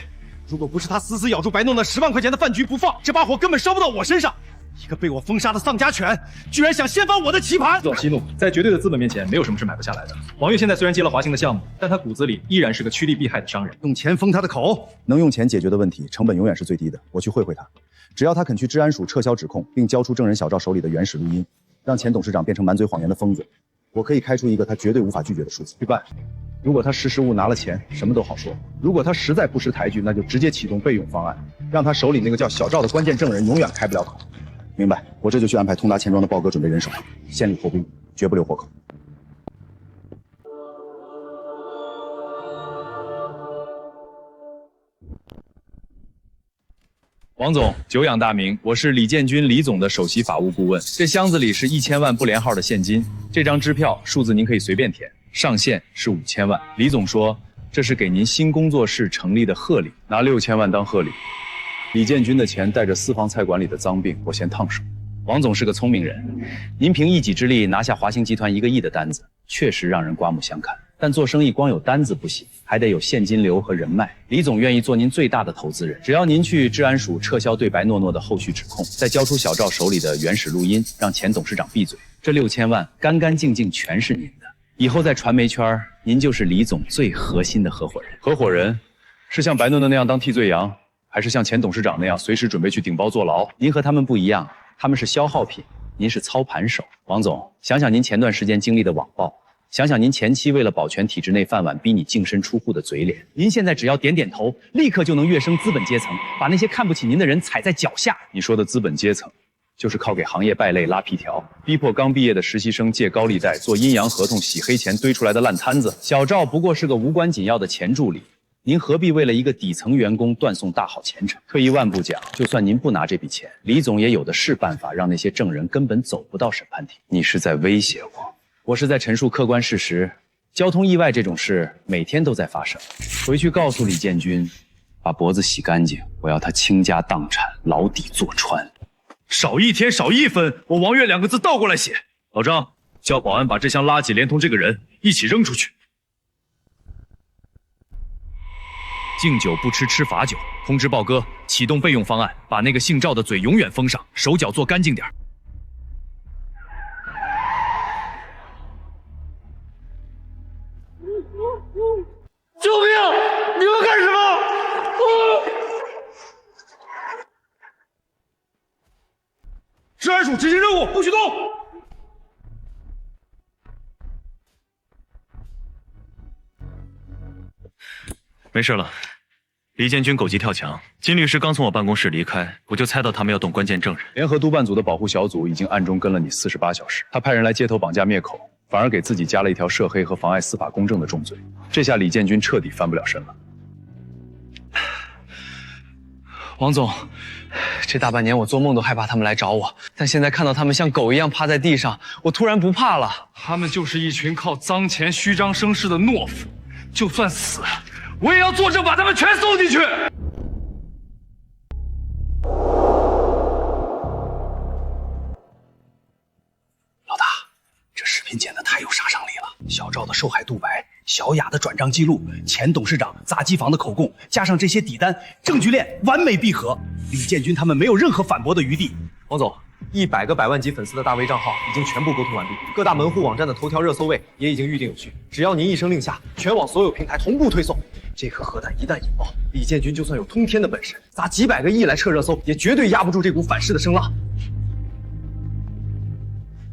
如果不是他死死咬住白诺那10万块钱的饭局不放，这把火根本烧不到我身上。一个被我封杀的丧家犬，居然想掀翻我的棋盘！总息怒，在绝对的资本面前，没有什么是买不下来的。王悦现在虽然接了华兴的项目，但他骨子里依然是个趋利避害的商人。用钱封他的口，能用钱解决的问题，成本永远是最低的。我去会会他。只要他肯去治安署撤销指控，并交出证人小赵手里的原始录音，让前董事长变成满嘴谎言的疯子，我可以开出一个他绝对无法拒绝的数字。去办。如果他识时务拿了钱，什么都好说；如果他实在不识抬举，那就直接启动备用方案，让他手里那个叫小赵的关键证人永远开不了口。明白？我这就去安排通达钱庄的豹哥准备人手，先礼后兵，绝不留活口。王总，久仰大名，我是李建军李总的首席法务顾问。这箱子里是1000万不连号的现金，这张支票数字您可以随便填，上限是5000万。李总说这是给您新工作室成立的贺礼，拿6000万当贺礼。李建军的钱带着私房菜馆里的脏病，我先烫手。王总是个聪明人，您凭一己之力拿下华兴集团1个亿的单子，确实让人刮目相看。但做生意光有单子不行，还得有现金流和人脉。李总愿意做您最大的投资人，只要您去治安署撤销对白诺诺的后续指控，再交出小赵手里的原始录音，让前董事长闭嘴，这6000万干干净净全是您的。以后在传媒圈，您就是李总最核心的合伙人。合伙人是像白诺诺那样当替罪羊，还是像前董事长那样随时准备去顶包坐牢？您和他们不一样，他们是消耗品，您是操盘手。王总，想想您前段时间经历的网暴，想想您前期为了保全体制内饭碗逼你净身出户的嘴脸，您现在只要点点头，立刻就能跃升资本阶层，把那些看不起您的人踩在脚下。你说的资本阶层，就是靠给行业败类拉皮条，逼迫刚毕业的实习生借高利贷、做阴阳合同、洗黑钱堆出来的烂摊子。小赵不过是个无关紧要的前助理，您何必为了一个底层员工断送大好前程？退一万步讲，就算您不拿这笔钱，李总也有的是办法让那些证人根本走不到审判庭。你是在威胁我？我是在陈述客观事实，交通意外这种事每天都在发生。回去告诉李建军，把脖子洗干净，我要他倾家荡产，牢底坐穿。少一天少一分，我王月2个字倒过来写。老张，叫保安把这箱垃圾连同这个人一起扔出去。敬酒不吃吃罚酒，通知豹哥启动备用方案，把那个姓赵的嘴永远封上，手脚做干净点。救命！你们干什么？治安署执行任务，不许动！没事了，李建军狗急跳墙，金律师刚从我办公室离开，我就猜到他们要动关键证人。联合督办组的保护小组已经暗中跟了你48小时，他派人来街头绑架灭口，反而给自己加了一条涉黑和妨碍司法公正的重罪。这下李建军彻底翻不了身了。王总，这大半年我做梦都害怕他们来找我，但现在看到他们像狗一样趴在地上，我突然不怕了。他们就是一群靠脏钱虚张声势的懦夫，就算死，我也要作证把他们全送进去。老大，这视频剪得太有杀伤力了。小赵的受害独白，小雅的转账记录，前董事长砸机房的口供，加上这些底单，证据链完美闭合。李建军他们没有任何反驳的余地。王总，100个百万级粉丝的大 V 账号已经全部沟通完毕，各大门户网站的头条热搜位也已经预定有序。只要您一声令下，全网所有平台同步推送。这颗核弹一旦引爆，李建军就算有通天的本事，砸几百个亿来撤热搜，也绝对压不住这股反噬的声浪。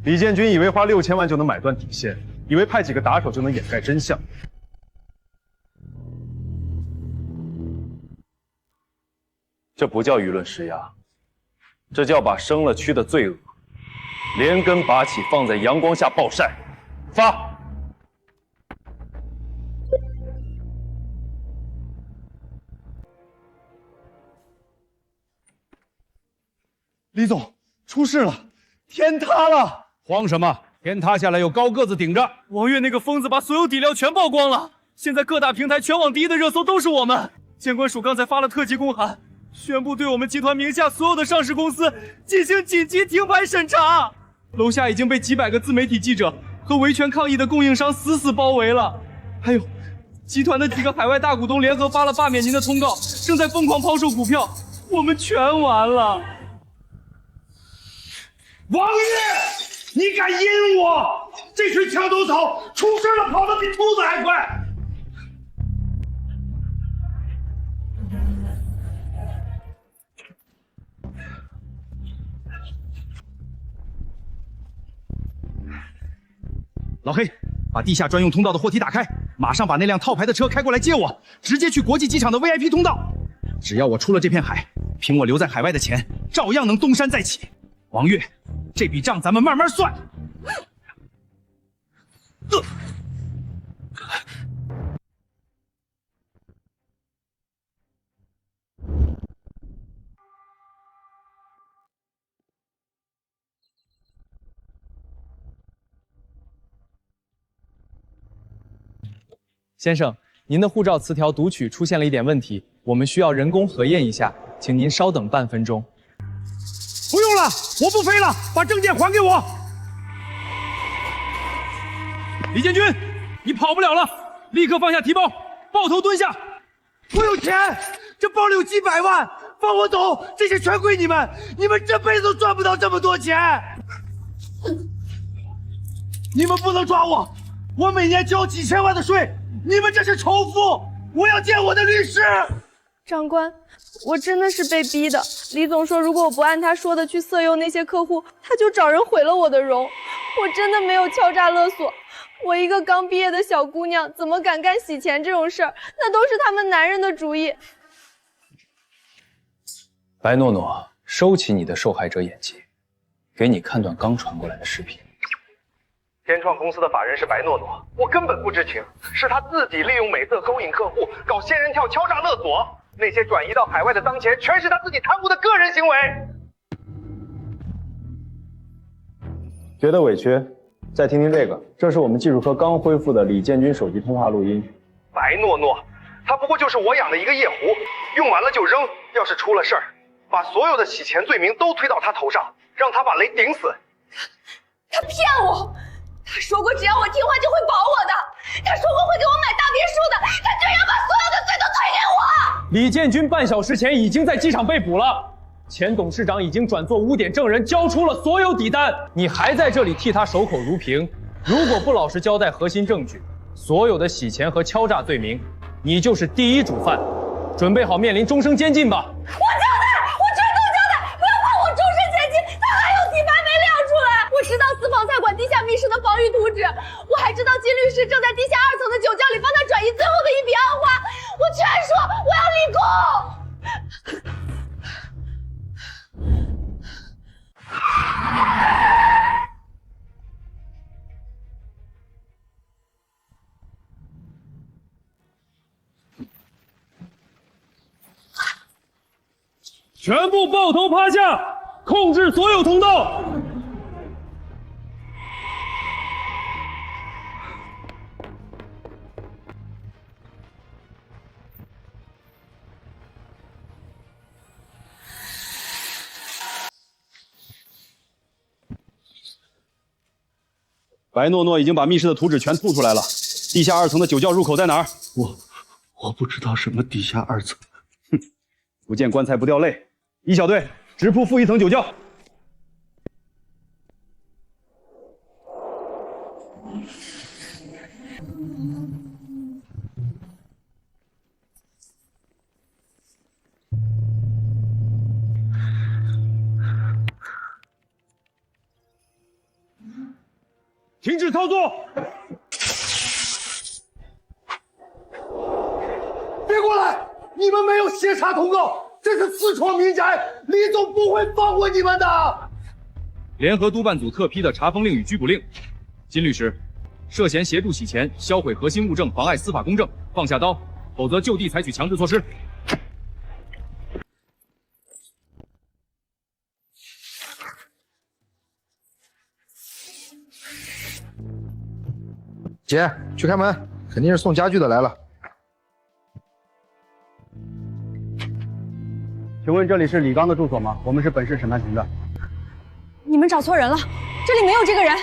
李建军以为花6000万就能买断底线，以为派几个打手就能掩盖真相。这不叫舆论施压，这叫把生了蛆的罪恶连根拔起，放在阳光下暴晒。发！李总，出事了，天塌了！慌什么？天塌下来有高个子顶着。王月那个疯子把所有底料全曝光了，现在各大平台全网第一的热搜都是我们。监管署刚才发了特级公函，宣布对我们集团名下所有的上市公司进行紧急停牌审查。楼下已经被几百个自媒体记者和维权抗议的供应商死包围了，还有集团的几个海外大股东联合发了罢免您的通告，正在疯狂抛售股票，我们全完了。王月，你敢阴我！这群墙头草出事了，跑得比兔子还快！老黑，把地下专用通道的货梯打开，马上把那辆套牌的车开过来接我，直接去国际机场的 VIP 通道。只要我出了这片海，凭我留在海外的钱，照样能东山再起。王月，这笔账咱们慢慢算。先生，您的护照词条读取出现了一点问题，我们需要人工核验一下，请您稍等半分钟。不用了，我不飞了，把证件还给我。李建军，你跑不了了，立刻放下提包，抱头蹲下。我有钱，这包里有几百万，放我走，这些全归你们，你们这辈子都赚不到这么多钱。你们不能抓我，我每年交几千万的税。你们这是仇富！我要见我的律师。长官，我真的是被逼的。李总说，如果我不按他说的去色诱那些客户，他就找人毁了我的容。我真的没有敲诈勒索，我一个刚毕业的小姑娘，怎么敢干洗钱这种事儿？那都是他们男人的主意。白诺诺，收起你的受害者演技，给你看段刚传过来的视频。天创公司的法人是白诺诺，我根本不知情，是他自己利用美色勾引客户，搞仙人跳、敲诈勒索，那些转移到海外的脏钱，全是他自己贪污的个人行为。觉得委屈？再听听这个，这是我们技术科刚恢复的李建军手机通话录音。白诺诺，他不过就是我养的一个夜壶，用完了就扔，要是出了事儿，把所有的洗钱罪名都推到他头上，让他把雷顶死。他骗我！他说过只要我听话就会保我的，他说过会给我买大别墅的，他居然把所有的罪都推给我！李建军半小时前已经在机场被捕了，前董事长已经转做污点证人，交出了所有底单，你还在这里替他守口如瓶。如果不老实交代核心证据，所有的洗钱和敲诈罪名，你就是第一主犯，准备好面临终身监禁吧。我交代，我绝对交代，不要判我终身监禁，他还有底牌没亮出来。我知道私房菜馆地下密室的防御图纸，我还知道金律师正在地下2层的酒窖里帮他转移最后的一笔暗花，我全说我要立功。全部抱头趴下，控制所有通道。白诺诺已经把密室的图纸全吐出来了，地下2层的酒窖入口在哪儿？我不知道什么地下2层。哼，不见棺材不掉泪。一小队直扑负1层酒窖。停止操作！别过来！你们没有协查通告，这是私闯民宅，李总不会放过你们的。联合督办组特批的查封令与拘捕令。金律师，涉嫌协助洗钱、销毁核心物证、妨碍司法公正，放下刀，否则就地采取强制措施。姐，去开门，肯定是送家具的来了。请问这里是李刚的住所吗？我们是本市审判庭的。你们找错人了，这里没有这个人。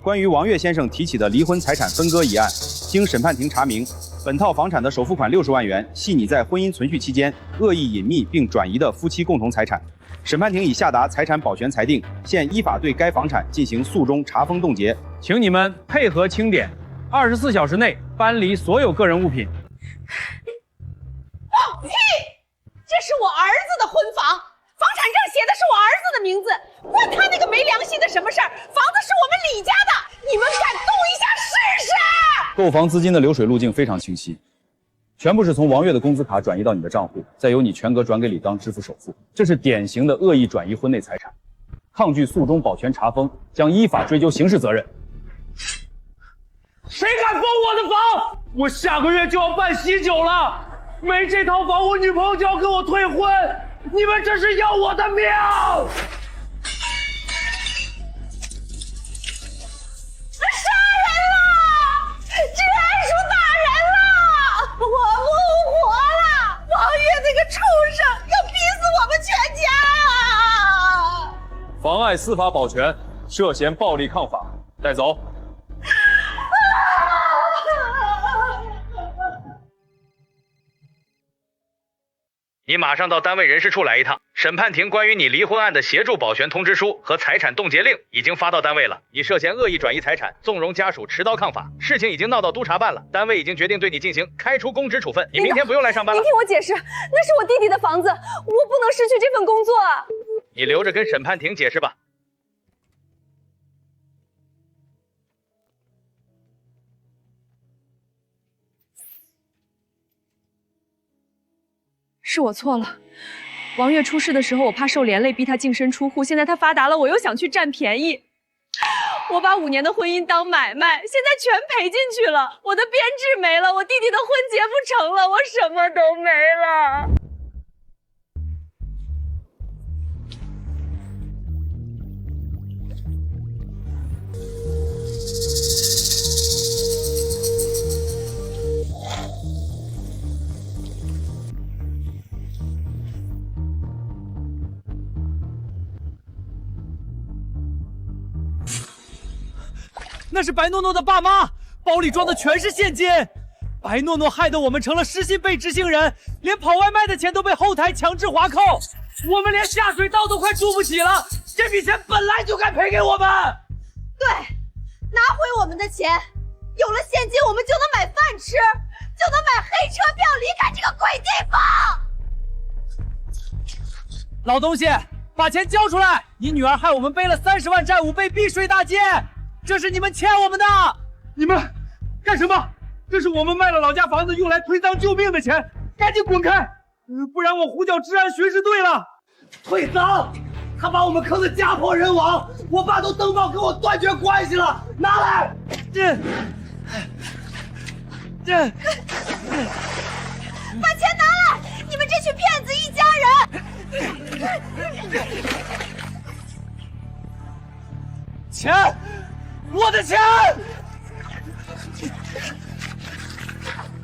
关于王岳先生提起的离婚财产分割一案，经审判庭查明，本套房产的首付款60万元系你在婚姻存续期间恶意隐秘并转移的夫妻共同财产。审判庭已下达财产保全裁定，现依法对该房产进行诉中查封冻结。请你们配合清点，24小时内搬离所有个人物品。屁！这是我儿子的婚房，房产证写的是我儿子的名字，关他那个没良心的什么事儿？房子是我们李家购房资金的流水路径非常清晰，全部是从王月的工资卡转移到你的账户，再由你全额转给李刚支付首付。这是典型的恶意转移婚内财产，抗拒诉中保全查封，将依法追究刑事责任。谁敢封我的房？我下个月就要办喜酒了，没这套房，我女朋友就要跟我退婚。你们这是要我的命！杀人了！治安署打人了！我不活了！王月那个畜生要逼死我们全家！妨碍司法保全，涉嫌暴力抗法，带走。你马上到单位人事处来一趟。审判庭关于你离婚案的协助保全通知书和财产冻结令已经发到单位了。你涉嫌恶意转移财产，纵容家属持刀抗法，事情已经闹到督察办了，单位已经决定对你进行开除公职处分。你明天不用来上班了。您听我解释，那是我弟弟的房子，我不能失去这份工作啊！你留着跟审判庭解释吧。是我错了。王月出事的时候，我怕受连累，逼他净身出户。现在他发达了，我又想去占便宜。我把5年的婚姻当买卖，现在全赔进去了。我的编制没了，我弟弟的婚结不成了，我什么都没了。那是白诺诺的爸妈，包里装的全是现金。白诺诺害得我们成了失信被执行人，连跑外卖的钱都被后台强制划扣，我们连下水道都快住不起了。这笔钱本来就该赔给我们。对，拿回我们的钱，有了现金，我们就能买饭吃，就能买黑车票离开这个鬼地方。老东西，把钱交出来！你女儿害我们背了30万债务，被逼睡大街。这是你们欠我们的！你们干什么？这是我们卖了老家房子用来推赃救命的钱，赶紧滚开！不然我呼叫治安巡视队了。推赃？他把我们坑得家破人亡，我爸都登报跟我断绝关系了。拿来！把钱拿来！你们这群骗子一家人！钱！我的钱！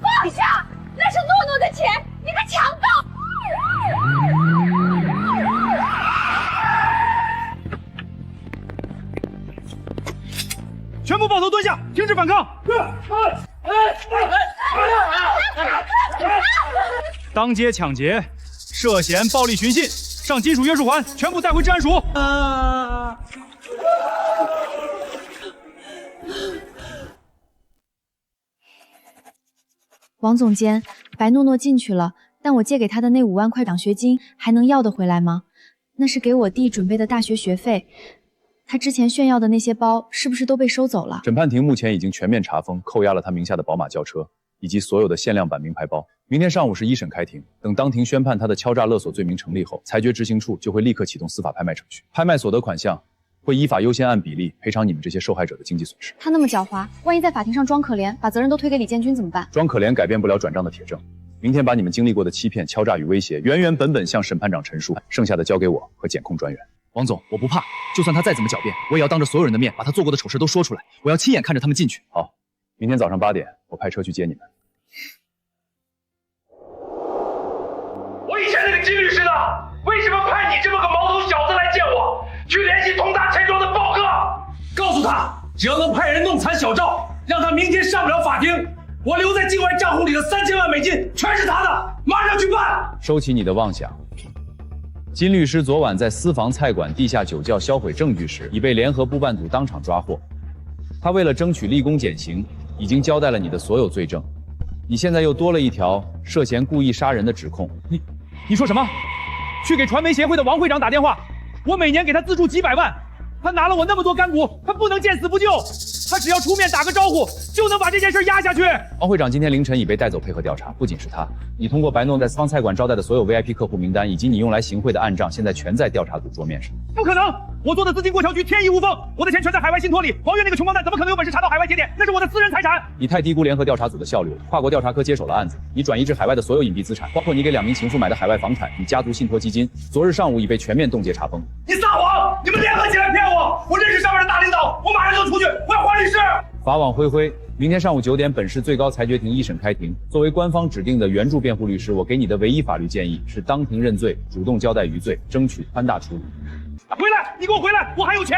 放下！那是诺诺的钱，你个强盗！全部抱头蹲下，停止反抗！当街抢劫，涉嫌暴力寻衅，上金属约束环，全部带回治安署。王总监，白诺诺进去了，但我借给他的那5万块奖学金还能要得回来吗？那是给我弟准备的大学学费。他之前炫耀的那些包是不是都被收走了？审判庭目前已经全面查封，扣押了他名下的宝马轿车以及所有的限量版名牌包。明天上午是一审开庭，等当庭宣判他的敲诈勒索罪名成立后，裁决执行处就会立刻启动司法拍卖程序，拍卖所得款项会依法优先按比例赔偿你们这些受害者的经济损失。他那么狡猾，万一在法庭上装可怜，把责任都推给李建军怎么办？装可怜改变不了转账的铁证。明天把你们经历过的欺骗、敲诈与威胁原原本本向审判长陈述，剩下的交给我和检控专员。王总，我不怕，就算他再怎么狡辩，我也要当着所有人的面把他做过的丑事都说出来，我要亲眼看着他们进去。好，明天早上8点，我派车去接你们。我以前那个金律师呢？为什么派你这么个毛头小子来见我？去联系同大钱庄的豹哥，告诉他，只要能派人弄残小赵，让他明天上不了法庭，我留在境外账户里的3000万美金全是他的，马上去办。收起你的妄想。金律师昨晚在私房菜馆地下酒窖销毁证据时，已被联合部办组当场抓获。他为了争取立功减刑，已经交代了你的所有罪证。你现在又多了一条涉嫌故意杀人的指控。你说什么？去给传媒协会的王会长打电话，我每年给他资助几百万，他拿了我那么多干股，他不能见死不救，他只要出面打个招呼，就能把这件事压下去。王会长今天凌晨已被带走配合调查，不仅是他，你通过白诺在私房菜馆招待的所有 VIP 客户名单，以及你用来行贿的暗账，现在全在调查组桌面上。不可能！我做的资金过桥局天衣无缝，我的钱全在海外信托里。王月那个穷光蛋怎么可能有本事查到海外节点？那是我的私人财产。你太低估联合调查组的效率了。跨国调查科接手了案子，你转移至海外的所有隐蔽资产，包括你给2名情妇买的海外房产与家族信托基金，昨日上午已被全面冻结查封。你撒谎！你们联合起来骗我！我认识上面的大领导，我马上就出去，我要换律师。法网恢恢，明天上午9点，本市最高裁决庭一审开庭。作为官方指定的援助辩护律师，我给你的唯一法律建议是当庭认罪，主动交代余罪，争取宽大处理。回来！你给我回来！我还有钱！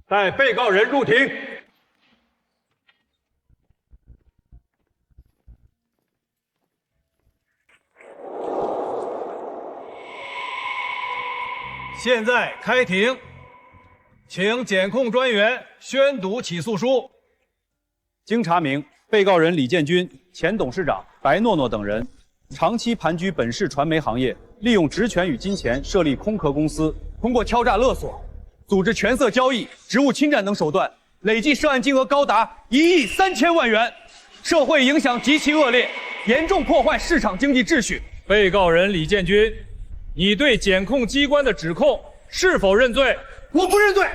带被告人入庭。现在开庭，请检控专员宣读起诉书。经查明，被告人李建军、前董事长白诺诺等人长期盘踞本市传媒行业，利用职权与金钱设立空壳公司，通过敲诈勒索、组织权色交易、职务侵占等手段，累计涉案金额高达1亿3000万元，社会影响极其恶劣，严重破坏市场经济秩序。被告人李建军，你对检控机关的指控是否认罪？我不认罪。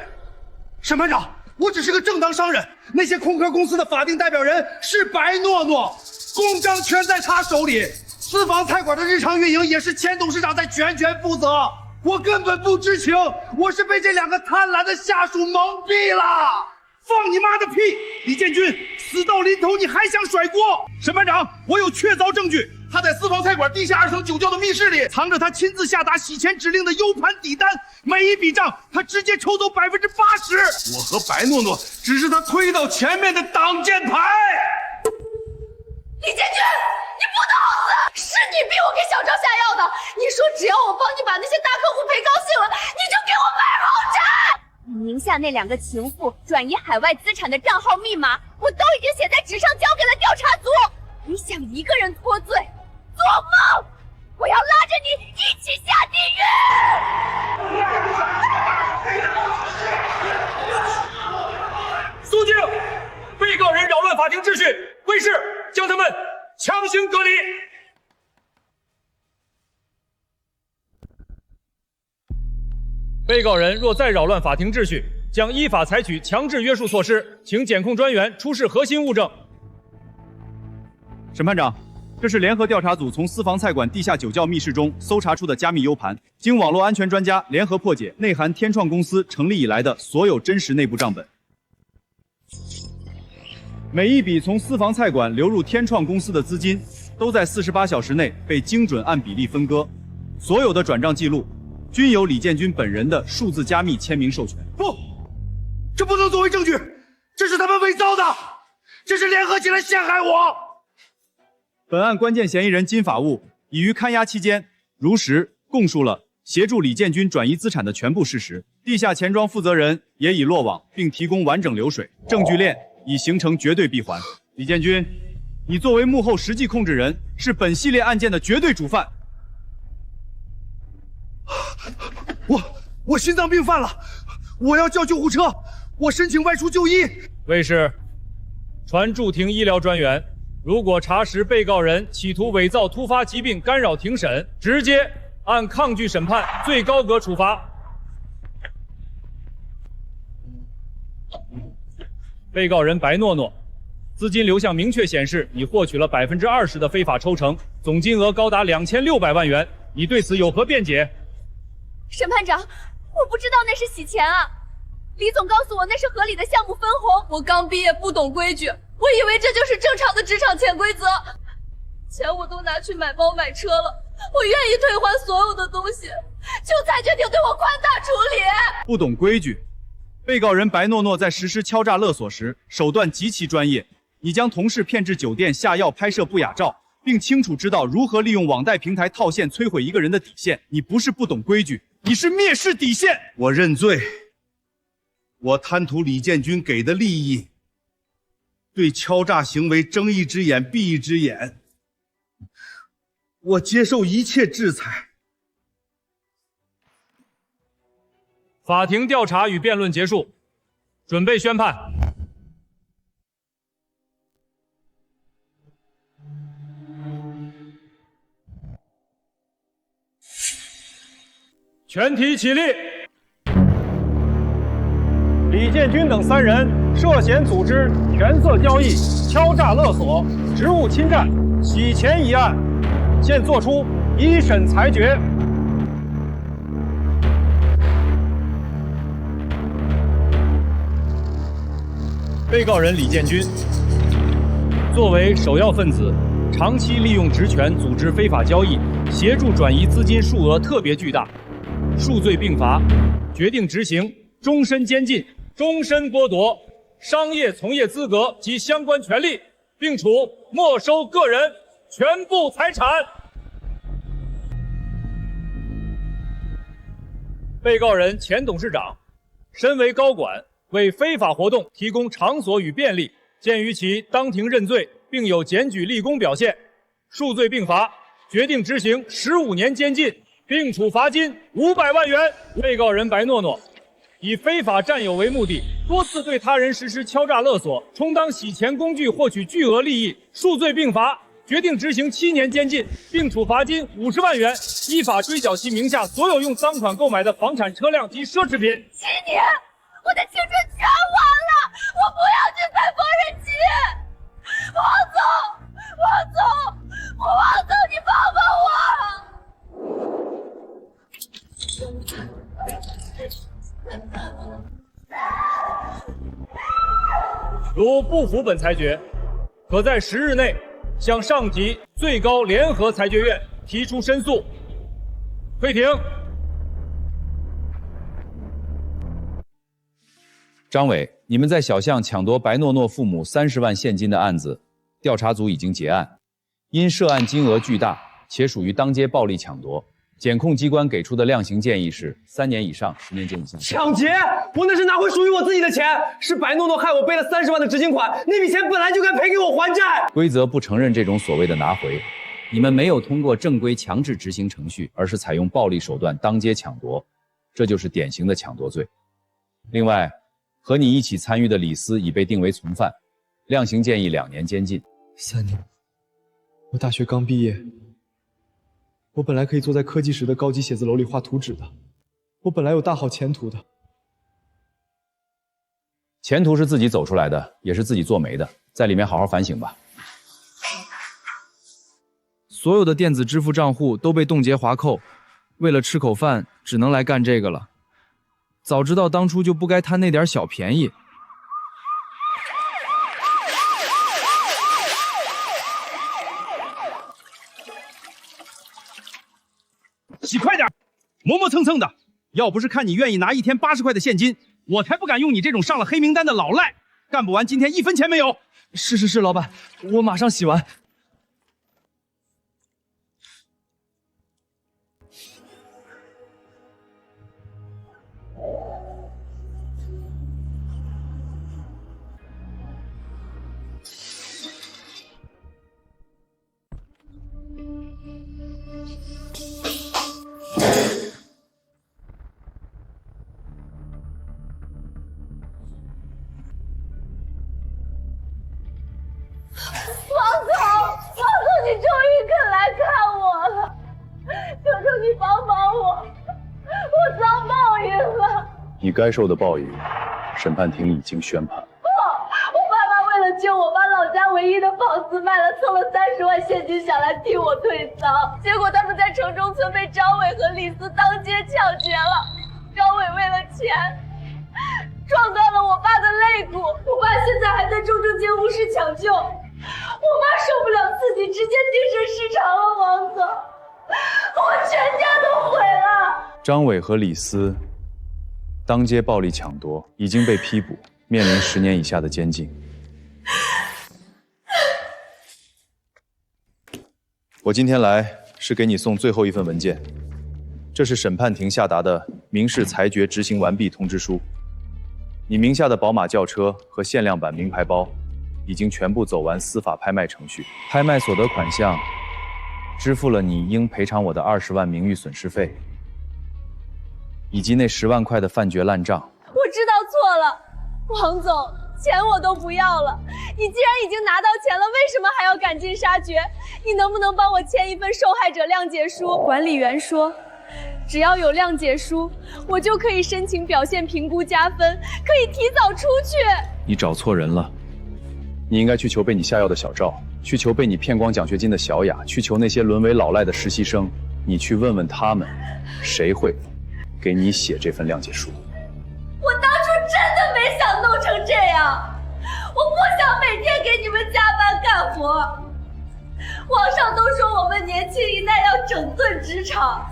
审判长，我只是个正当商人，那些空壳公司的法定代表人是白诺诺，公章全在他手里，私房菜馆的日常运营也是前董事长在全权负责。我根本不知情，我是被这2个贪婪的下属蒙蔽了。放你妈的屁！李建军，死到临头你还想甩锅？审判长，我有确凿证据，他在私房菜馆地下2层酒窖的密室里藏着他亲自下达洗钱指令的 U 盘底单，每一笔账他直接抽走80%。我和白诺诺只是他推到前面的挡箭牌。李建军，你不得好死！是你逼我给小张下药的。你说只要我帮你把那些大客户陪高兴了，你就给我买豪宅。你名下那2个情妇转移海外资产的账号密码，我都已经写在纸上交给了调查组。你想一个人脱罪，做梦！我要拉着你一起下地狱！肃静！被告人扰乱法庭秩序，卫士将他们强行隔离。被告人若再扰乱法庭秩序，将依法采取强制约束措施，请检控专员出示核心物证。审判长，这是联合调查组从私房菜馆地下酒窖密室中搜查出的加密 U 盘，经网络安全专家联合破解，内含天创公司成立以来的所有真实内部账本。每一笔从私房菜馆流入天创公司的资金，都在48小时内被精准按比例分割，所有的转账记录均由李建军本人的数字加密签名授权。不，这不能作为证据，这是他们伪造的，这是联合起来陷害我。本案关键嫌疑人金法务已于看押期间如实供述了协助李建军转移资产的全部事实，地下钱庄负责人也已落网，并提供完整流水，证据链已形成绝对闭环。李建军，你作为幕后实际控制人，是本系列案件的绝对主犯。我心脏病犯了，我要叫救护车，我申请外出就医。卫士，传驻庭医疗专员，如果查实被告人企图伪造突发疾病干扰庭审，直接按抗拒审判最高格处罚。被告人白诺诺，资金流向明确显示你获取了20%的非法抽成，总金额高达2600万元，你对此有何辩解？审判长，我不知道那是洗钱啊！李总告诉我那是合理的项目分红。我刚毕业不懂规矩，我以为这就是正常的职场潜规则。钱我都拿去买包买车了，我愿意退还所有的东西，就才决定对我宽大处理。不懂规矩。被告人白诺诺在实施敲诈勒索时手段极其专业，你将同事骗至酒店下药拍摄不雅照，并清楚知道如何利用网贷平台套现摧毁一个人的底线。你不是不懂规矩，你是蔑视底线。我认罪，我贪图李建军给的利益，对敲诈行为睁一只眼闭一只眼，我接受一切制裁。法庭调查与辩论结束，准备宣判。全体起立。李建军等3人涉嫌组织权色交易、敲诈勒索、职务侵占、洗钱一案，现作出一审裁决。被告人李建军作为首要分子，长期利用职权组织非法交易，协助转移资金数额特别巨大，数罪并罚，决定执行终身监禁、终身剥夺商业从业资格及相关权利，并处没收个人全部财产。被告人前董事长身为高管，为非法活动提供场所与便利，鉴于其当庭认罪并有检举立功表现，数罪并罚，决定执行15年监禁，并处罚金500万元。被告人白诺诺以非法占有为目的，多次对他人实施敲诈勒索，充当洗钱工具获取巨额利益，数罪并罚，决定执行7年监禁，并处罚金50万元，依法追缴其名下所有用赃款购买的房产、车辆及奢侈品。7年，我的青春全完了，我不要去采缝纫机。王总，王总，王总，你帮帮我！如不服本裁决，可在10日内向上级最高联合裁决院提出申诉。退庭。张伟，你们在小巷抢夺白诺诺父母30万现金的案子，调查组已经结案。因涉案金额巨大，且属于当街暴力抢夺，检控机关给出的量刑建议是3年以上10年监禁。抢劫！我那是拿回属于我自己的钱，是白诺诺害我背了30万的执行款，那笔钱本来就该赔给我还债。规则不承认这种所谓的拿回。你们没有通过正规强制执行程序，而是采用暴力手段当街抢夺，这就是典型的抢夺罪。另外，和你一起参与的李斯已被定为从犯，量刑建议2年监禁。3年。我大学刚毕业，我本来可以坐在科技室的高级写字楼里画图纸的，我本来有大好前途的。前途是自己走出来的，也是自己做没的，在里面好好反省吧。所有的电子支付账户都被冻结划扣，为了吃口饭，只能来干这个了。早知道当初就不该贪那点小便宜。洗快点，磨磨蹭蹭的。要不是看你愿意拿1天80块的现金，我才不敢用你这种上了黑名单的老赖。干不完今天1分钱没有。是，老板，我马上洗完。你终于肯来看我了，求求你帮帮我，我遭报应了。你该受的报应，审判庭已经宣判。我爸妈为了救我，把老家唯一的房子卖了，凑了30万现金想来替我退赃，结果他们在城中村被张伟和李斯当街抢劫了。张伟为了钱撞断了我爸的肋骨，我爸现在还在重症监护室抢救。我妈受不了刺激，直接精神失常了，王总，我全家都毁了。张伟和李斯当街暴力抢夺，已经被批捕，面临10年以下的监禁。我今天来是给你送最后一份文件，这是审判庭下达的民事裁决执行完毕通知书。你名下的宝马轿车和限量版名牌包已经全部走完司法拍卖程序，拍卖所得款项支付了你应赔偿我的20万名誉损失费，以及那10万块的饭局烂账。我知道错了，王总，钱我都不要了。你既然已经拿到钱了，为什么还要赶尽杀绝？你能不能帮我签一份受害者谅解书？管理员说，只要有谅解书，我就可以申请表现评估加分，可以提早出去。你找错人了，你应该去求被你下药的小赵，去求被你骗光奖学金的小雅，去求那些沦为老赖的实习生。你去问问他们，谁会给你写这份谅解书？我当初真的没想弄成这样，我不想每天给你们加班干活。网上都说我们年轻一代要整顿职场，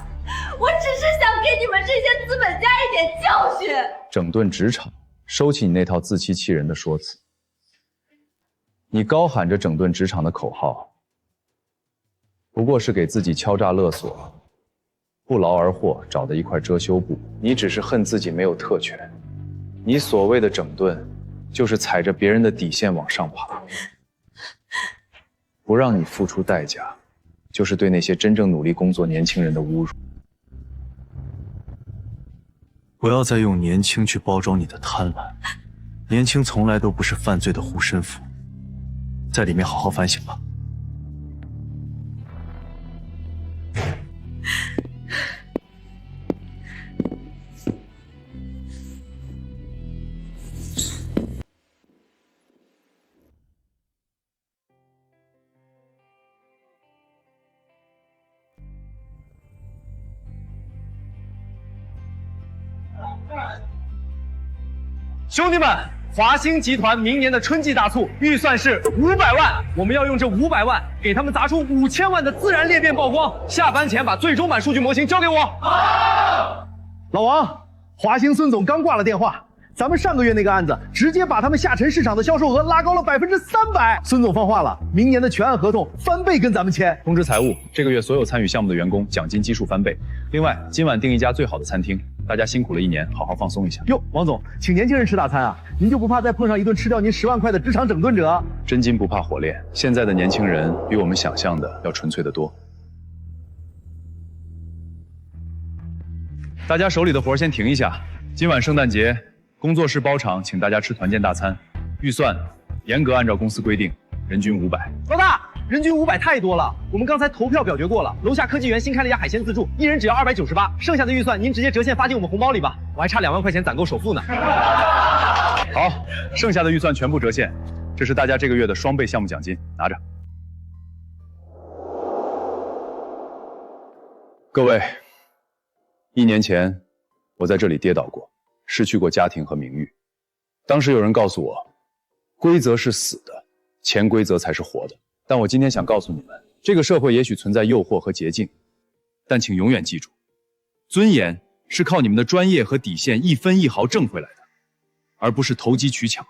我只是想给你们这些资本家一点教训。整顿职场，收起你那套自欺欺人的说辞。你高喊着整顿职场的口号，不过是给自己敲诈勒索、不劳而获找的一块遮羞布。你只是恨自己没有特权。你所谓的整顿，就是踩着别人的底线往上爬。不让你付出代价，就是对那些真正努力工作年轻人的侮辱。不要再用年轻去包装你的贪婪，年轻从来都不是犯罪的护身符。在里面好好反省吧。兄弟们，华兴集团明年的春季大促预算是500万，我们要用这500万给他们砸出5000万的自然裂变曝光。下班前把最终版数据模型交给我。老王，华兴孙总刚挂了电话，咱们上个月那个案子直接把他们下沉市场的销售额拉高了300%。孙总放话了，明年的全案合同翻倍跟咱们签。通知财务，这个月所有参与项目的员工奖金基数翻倍。另外，今晚订一家最好的餐厅。大家辛苦了1年，好好放松一下。哟，王总，请年轻人吃大餐啊，您就不怕再碰上一顿吃掉您10万块的职场整顿者？真金不怕火炼，现在的年轻人比我们想象的要纯粹得多。大家手里的活先停一下，今晚圣诞节，工作室包场，请大家吃团建大餐，预算严格按照公司规定，人均500。老大，人均500太多了，我们刚才投票表决过了，楼下科技园新开了一家海鲜自助，一人只要298，剩下的预算您直接折现发进我们红包里吧，我还差2万块钱攒够首付呢。好，剩下的预算全部折现，这是大家这个月的双倍项目奖金，拿着。各位，1年前我在这里跌倒过，失去过家庭和名誉。当时有人告诉我，规则是死的，潜规则才是活的。但我今天想告诉你们，这个社会也许存在诱惑和捷径，但请永远记住，尊严是靠你们的专业和底线一分一毫挣回来的，而不是投机取巧。